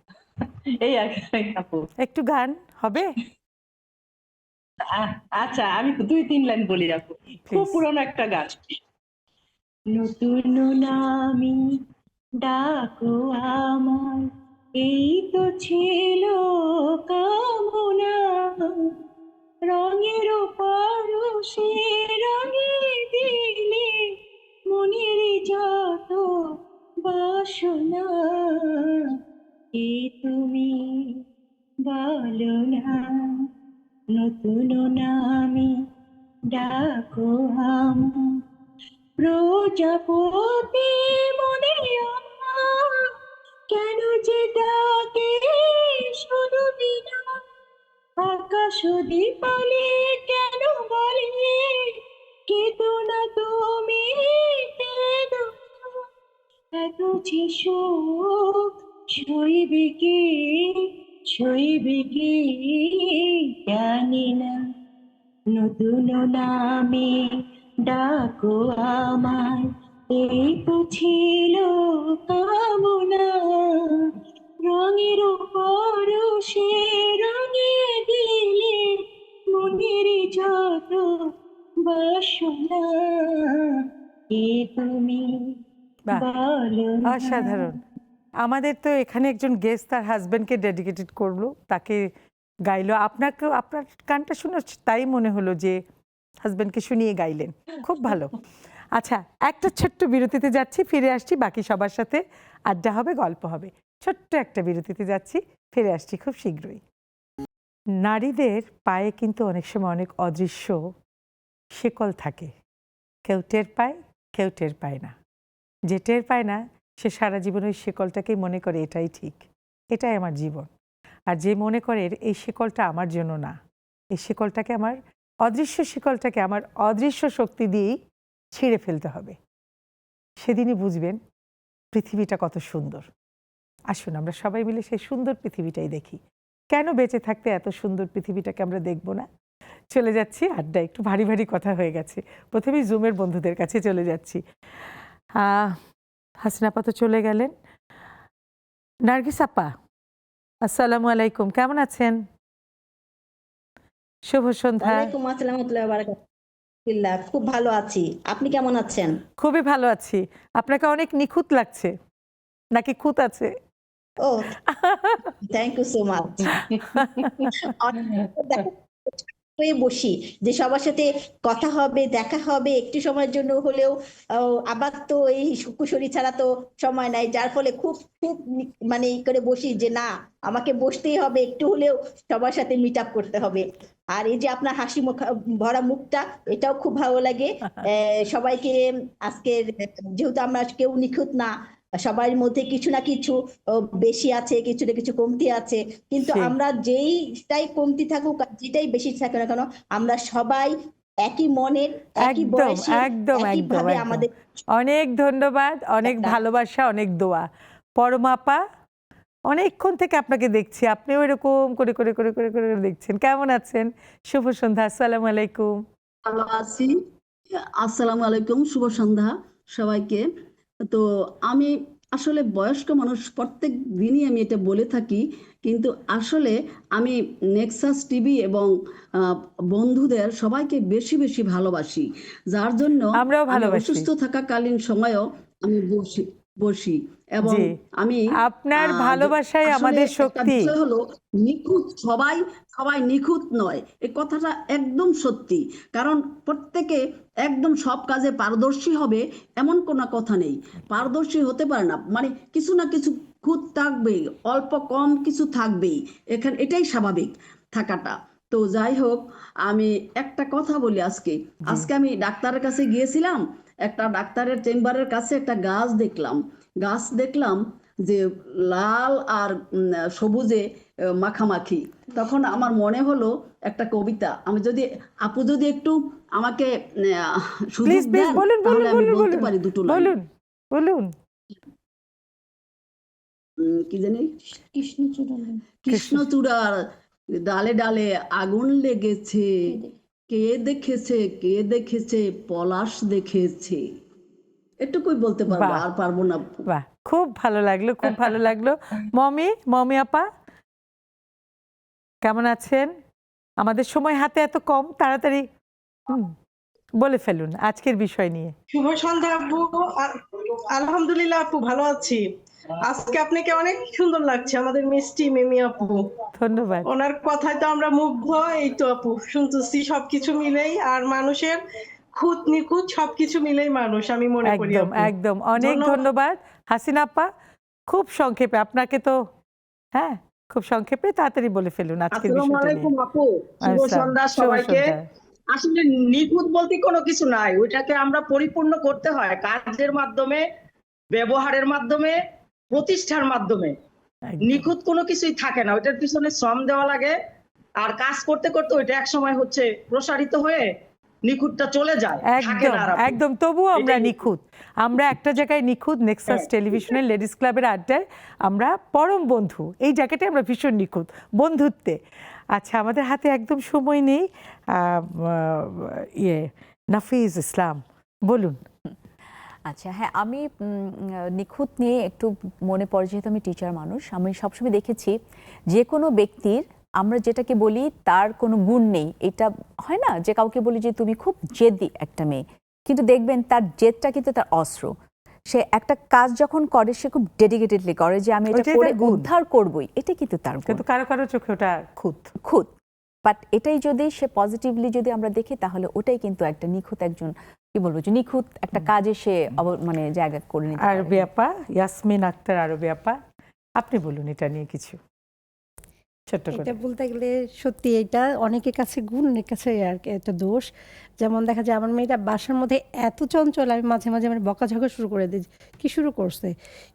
এই আর কি আপু। একটু গান হবে আচ্ছা আমি 2-3 লাইন বলি আপু, খুব প্লিজ। পুরনো একটা গান। নতুন নামি ডাকো আমার, এই তো ছিল কামনা, রঙের পরশে রঙে দিলে মনের যত বাসনা, এ তুমি বলো না, নতুন নামে ডাকো আমার, প্রজাপতি মনে আমার, কেন যে ডাকে শুধু বিনা, আকাশ দীপালে কেন বলে কেঁদো না তুমি, কেঁদো না। এত যে শোক সইবে কি জানি না, নতুন নামে ডাকো আমার, এই তো ছিল কামনা, রঙের পরশে রঙে দিলে মনের যত বাসনা, এ তুমি বাহ, বলো না। অসাধারণ। আমাদের তো এখানে একজন গেস্ট তার হাজবেন্ডকে ডেডিকেটেড করলো, তাকে গাইলো, আপনাকেও আপনার গানটা শুনে তাই মনে হলো যে হাজবেন্ডকে শুনিয়ে গাইলেন, খুব ভালো। আচ্ছা, একটা ছোট্ট বিরতিতে যাচ্ছি, ফিরে আসছি, বাকি সবার সাথে আড্ডা হবে, গল্প হবে। ছোট্ট একটা বিরতিতে যাচ্ছি, ফিরে আসছি খুব শীঘ্রই। নারীদের পায়ে কিন্তু অনেক সময় অনেক অদৃশ্য শিকল থাকে, কেউ টের পায়, কেউ টের পায় না। যে টের পায় না সে সারা জীবন ওই শিকলটাকেই মনে করে এটাই ঠিক, এটাই আমার জীবন। আর যে মনে করে এই শিকলটা আমার জন্য না, এই শিকলটাকে আমার অদৃশ্য শিকলটাকে আমার অদৃশ্য শক্তি দিয়েই ছিঁড়ে ফেলতে হবে, সেদিনই বুঝবেন পৃথিবীটা কত সুন্দর। আসুন আমরা সবাই মিলে সেই সুন্দর পৃথিবীটাই দেখি। কেন বেঁচে থাকতে এত সুন্দর পৃথিবীটাকে আমরা দেখব না? চলে যাচ্ছি আড্ডা, একটু ভারী ভারী কথা হয়ে গেছে। প্রথমেই জুমের বন্ধুদের কাছে চলে যাচ্ছি। হাসিনা আপা তো চলে গেলেন। নার্গিস আপা, আসসালামু আলাইকুম, কেমন আছেন? শুভ সন্ধ্যা। ওয়ালাইকুম আসসালাম ওয়া বারাকাতুহু। খুব ভালো আছি, আপনি কেমন আছেন? খুবই ভালো আছি। আপনাকে অনেক নিখুঁত লাগছে, নাকি খুঁত আছে? ও, থ্যাংক ইউ সো মাচ। হয়ে বসি যে সবার সাথে কথা হবে, দেখা হবে একটু সময়ের জন্য হলেও। আবার তো এই কুশলী ছাড়া তো সময় নাই, যার ফলে খুব খুব মানে ই করে বসি যে না, আমাকে বসতেই হবে, একটু হলেও সবার সাথে মিট আপ করতে হবে। আর এই যে আপনার হাসি মুখ ভরা মুখটা, এটাও খুব ভালো লাগে। সবাইকে আজকে, যেহেতু আমরা কেউ নিখুঁত না, সবার মধ্যে কিছু না কিছু বেশি আছে, কিছু না কিছু কমতি আছে, কিন্তু সেই। আমরা যেইটাই কমতি থাকুক আর যেটাই বেশি থাকুক না কেন, আমরা সবাই একই মনের, একই একদম বয়সে, একদম একই একদম ভাবে একদম। আমাদের। অনেক ধন্যবাদ, অনেক একটা- ভালোবাসা, অনেক দোয়া। পরমাপা, অনেকক্ষণ থেকে আপনাকে দেখছি, আপনিও এরকম করে করে করে করে করে দেখছেন। কেমন আছেন? শুভ সন্ধ্যা, আসসালামু আলাইকুম। ভালো আছি। আসসালামু আলাইকুম, শুভ সন্ধ্যা সবাইকে। তো আমি আসলে বয়স্ক মানুষ, প্রত্যেক দিনই আমি এটা বলে থাকি, কিন্তু আসলে আমি নেক্সাস টিভি এবং বন্ধুদের সবাইকে বেশি বেশি ভালোবাসি, যার জন্য আমরাও আমি ভালোবাসি। অসুস্থ থাকাকালীন সময়েও আমি বসি বসি এবং জি, আমি আপনার আহ, ভালোবাসাই আসলে আমাদের একটা শক্তি। বিষয় হলো, নিখুঁত সবাই সবাই নিখুঁত নয়, এই কথাটা একদম সত্যি। কারণ প্রত্যেকে একদম সব কাজে পারদর্শী হবে এমন কোনো কথা নেই, পারদর্শী হতে পারে না, মানে কিছু না কিছু খুঁত থাকবেই, অল্প কম কিছু থাকবেই, এখানে এটাই স্বাভাবিক থাকাটা। তো যাই হোক, আমি একটা কথা বলি, আজকে আজকে আমি ডাক্তারের কাছে গিয়েছিলাম, একটা ডাক্তারের চেম্বারের কাছে একটা গাছ দেখলাম যে লাল আর সবুজে মাখামাখি। তখন আমার মনে হলো একটা কবিতা, আমি যদি আপু যদি একটু আমাকে সুযোগ প্লিজ প্লিজ দেন, বলুন বলুন তাহলে আমি বলুন বলতে বলুন পারি দুটো লাইন। বলুন বলুন। কি জানি, কৃষ্ণচূড়ার ডালে ডালে আগুন লেগেছে, কে দেখেছে পলাশ দেখেছে। এটুকুই বলতে পারবো, বাহ আর পারবো না। বাহ, খুব ভালো লাগলো, খুব ভালো লাগলো। মমি আপা, কেমন আছেন? আমাদের সময় হাতে এত কম, তাড়াতাড়ি বলে ফেলুন আজকের বিষয় নিয়ে। শুভ সন্ধ্যা আপু। আলহামদুলিল্লাহ আপু, ভালো আছি। আজকে আপনাকে অনেক সুন্দর লাগছে, আমাদের মিষ্টি মিমি আপু। ধন্যবাদ। ওনার কথায় তো আমরা মুগ্ধ। এই তো আপু শুনতেছি, সবকিছু মিলেই আর মানুষের খুঁত নিখুঁত সবকিছু মিলেই মানুষ, আমি মনে করি একদম আপু। একদম, অনেক ধন্যবাদ হাসিনা আপা। খুব সংক্ষেপে, আপনাকে তো হ্যাঁ, খুব সংক্ষেপে তাড়াতাড়ি বলে ফেলুন আজকের আসসালামু বিষয়টা নিয়ে। আলাইকুম আপু, শুভ আচ্ছা, সন্ধ্যা শুভ সবাইকে। সন্ধ্যা। আসলে নিখুঁত বলতে কোনো কিছু নাই, ওইটাকে আমরা পরিপূর্ণ করতে হয় কাজের মাধ্যমে, ব্যবহারের মাধ্যমে, প্রতিষ্ঠার মাধ্যমে। একদম। নিখুঁত কোনো কিছুই থাকে না, ওইটার পিছনে শ্রম দেওয়া লাগে, আর কাজ করতে করতে ওইটা এক সময় হচ্ছে প্রসারিত হয়ে নিখুঁতটা চলে যায়, থাকে একদম না আর আপু। একদম, তবুও আমরা এটাই নিখুঁত। আমরা একটা জায়গায় নিখুঁত, নেক্সাস টেলিভিশনের লেডিস ক্লাবের আড্ডায় আমরা পরম বন্ধু, এই জায়গাটা আমরা ভীষণ নিখুঁত বন্ধুত্বে। আচ্ছা, আমাদের হাতে একদম সময় নেই। নাফিজ ইসলাম, বলুন। আচ্ছা, হ্যাঁ, আমি নিখুঁত নিয়ে একটু মনে পড়ে, যেহেতু আমি টিচার মানুষ, আমি সবসময় দেখেছি যে কোনো ব্যক্তির আমরা যেটাকে বলি তার কোনো গুণ নেই, এটা হয় না যে কাউকে বলি যে তুমি খুব জেদি একটা মেয়ে, কিন্তু দেখবেন তার জেদটা কিন্তু তার অস্ত্র। সে একটা কাজ যখন করে সে খুব ডেডিকেটেডলি করে যে আমি এটা ওইটাই করে তার গুণ। উদ্ধার করবই, এটা কিন্তু তার গুণ। কিন্তু কারো কারো চোখে ওটা খুঁত। খুঁত, বাট এটাই যদি সে পজিটিভলি যদি আমরা দেখি তাহলে ওটাই কিন্তু একটা নিখুঁত একজন, কি বলবো, যে নিখুঁত একটা কাজে সে মানে জায়গা করে নিতে পারে। আরবি আপা, ইয়াসমিন আক্তার আরবি আপা, আপনি বলুন এটা নিয়ে কিছু ছোট্ট করে। এটা বলতে গেলে সত্যি এটা অনেকের কাছে গুণ, অনেকের কাছে আর কি একটা দোষ। যেমন দেখা যায় আমার মেয়েটা বাসার মধ্যে এত চঞ্চল, আমি মাঝে মাঝে আমার বকাঝকা শুরু করে দিই, কি শুরু করছে,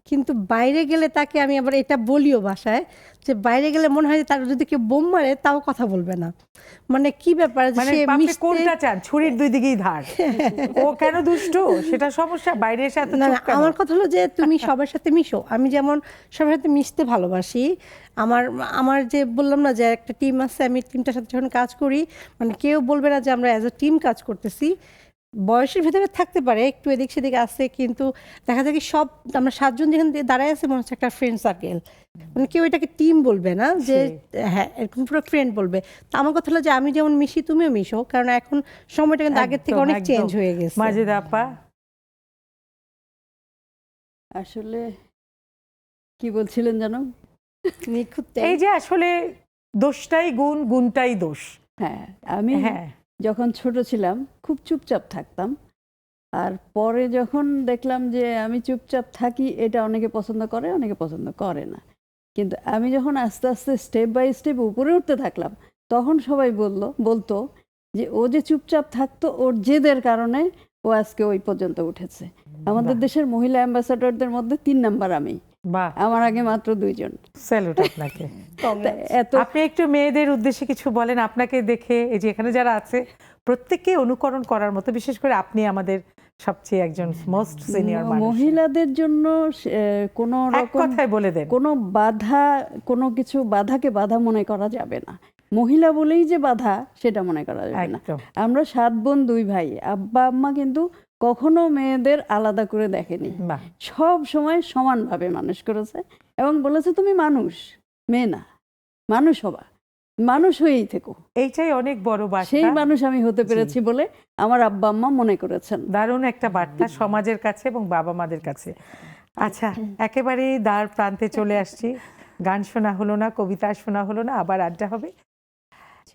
কিন্তু বাইরে গেলে তাকে আমি আবার এটা বলিও বাসায়, যে বাইরে গেলে মনে হয় যে তার যদি কেউ বোম মারে তাও কথা বলবে না। মানে কি ব্যাপার যে মানে সে আপনি মিশতে- কোনটা চান, ছুরির দুই দিকেই ধার? ও কেন দুষ্টু সেটা সমস্যা, বাইরে এসে এত না চুপ না, কেন? আমার কথা হলো যে তুমি সবার সাথে মিশো। আমি যেমন সবার সাথে মিশতে ভালোবাসি, আমার আমার যে বললাম না যে একটা টিম আছে, আমি টিমটার সাথে যখন কাজ করি মানে কেউ বলবে না যে আমরা অ্যাজ এ টিম কাজ করতেছি। বয়সের ভেতরে থাকতে পারে একটু এদিক সেদিক আছে, কিন্তু দেখা যায় কি সব আমরা 7 জন যেখানে দাঁড়ায় আছে মনে হচ্ছে একটা ফ্রেন্ড সার্কেল, মানে কেউ এটাকে টিম বলবে না যে হ্যাঁ এরকম পুরো ফ্রেন্ড বলবে। তো আমার কথা হলো যে আমি যেমন মিশি তুমিও মিশো, কারণ এখন সময়টা কিন্তু আগের থেকে একদম, অনেক একদম। চেঞ্জ হয়ে গেছে। মাজেদা আপা, আসলে কি বলছিলেন জানো? নিখুঁতটাই। এই যে আসলে দোষটাই গুণ, গুণটাই দোষ। হ্যাঁ, আমি হ্যাঁ, যখন ছোট ছিলাম খুব চুপচাপ থাকতাম, আর পরে যখন দেখলাম যে আমি চুপচাপ থাকি এটা অনেকে পছন্দ করে, অনেকে পছন্দ করে না, কিন্তু আমি যখন আস্তে আস্তে স্টেপ বাই স্টেপ উপরে উঠতে থাকলাম তখন সবাই বলতো যে ও যে চুপচাপ থাকতো ওর জেদের কারণে ও আজকে ওই পর্যন্ত উঠেছে। আমাদের দেশের মহিলা অ্যাম্বাসাডরদের মধ্যে 3 নাম্বার আমি, বাহ, আমার আগে মাত্র 2 জন। স্যালুট আপনাকে। এত আপনি একটু মেয়েদের উদ্দেশ্যে কিছু বলেন, আপনাকে দেখে এই যে এখানে যারা আছে প্রত্যেককে অনুকরণ করার মতো, বিশেষ করে আপনি আমাদের সবচেয়ে একজন মোস্ট সিনিয়র মানুষ। মহিলাদের জন্য কোনো এক রকম কথায় বলে দেন। কোনো বাধা, কোনো কিছু বাধাকে বাধা মনে করা যাবে না। মহিলা বলেই যে বাধা সেটা মনে করা যাবে না। একদম। আমরা 7 বোন 2 ভাই, আব্বা আম্মা কিন্তু কখনো মেয়েদের আলাদা করে দেখেনি, বাহ, সব সময় সমানভাবে মানুষ করেছে এবং বলেছে তুমি মানুষ, মেয়ে না, মানুষ হবা, মানুষ হয়েই থেকো। এইটাই অনেক বড় সেই বার্তা। মানুষ আমি হতে পেরেছি বলে আমার আব্বা আম্মা মনে করেছেন। দারুণ একটা বার্তা সমাজের কাছে এবং বাবা মাদের কাছে। আচ্ছা, একেবারেই দ্বার প্রান্তে চলে আসছি। গান শোনা হলো না, কবিতা শোনা হলো না, আবার আড্ডা হবে।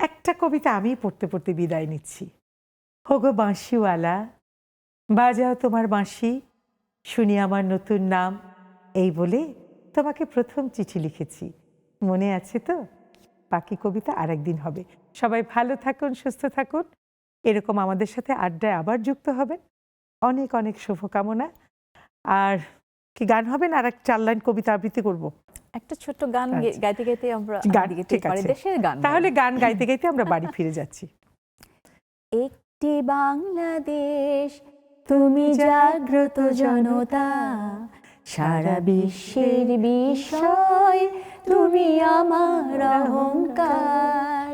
একটা কবিতা আমি পড়তে পড়তে বিদায় নিচ্ছি। হোগো বাঁশিওয়ালা, বাজাও তোমার বাঁশি, শুনি আমার নতুন নাম, এই বলে তোমাকে প্রথম চিঠি লিখেছি। মনে আছে তো? বাকি কবিতা আরেকদিন হবে। সবাই ভালো থাকুন, সুস্থ থাকুন, এরকম আমাদের সাথে আড্ডায় আবার যুক্ত হবেন। অনেক অনেক শুভকামনা। আর কি গান হবেন? আর এক 4 লাইন কবিতা আবৃত্তি করব। একটা ছোট্ট গান আচ্ছা। গাইতে গাইতে আমরা গান, দিকে ঠিক পারি, আছে। দেশের গান। তাহলে গান গাইতে গাইতে আমরা বাড়ি ফিরে যাচ্ছি। একটি বাংলাদেশ, তুমি জাগ্রত জনতা, সারা বিশ্বের বিষয়, তুমি আমার অহংকার।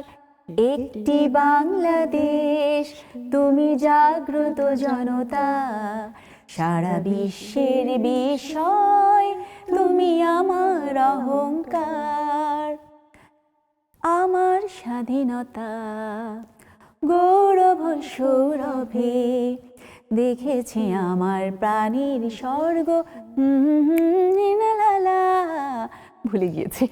একটি বাংলাদেশ, তুমি জাগ্রত জনতা, সারা বিশ্বের বিষয়, তুমি আমার অহংকার। আমার স্বাধীনতা গৌরব সৌরভে দেখেছি আমার প্রাণীর স্বর্গ। লালা, ভুলে গিয়েছি।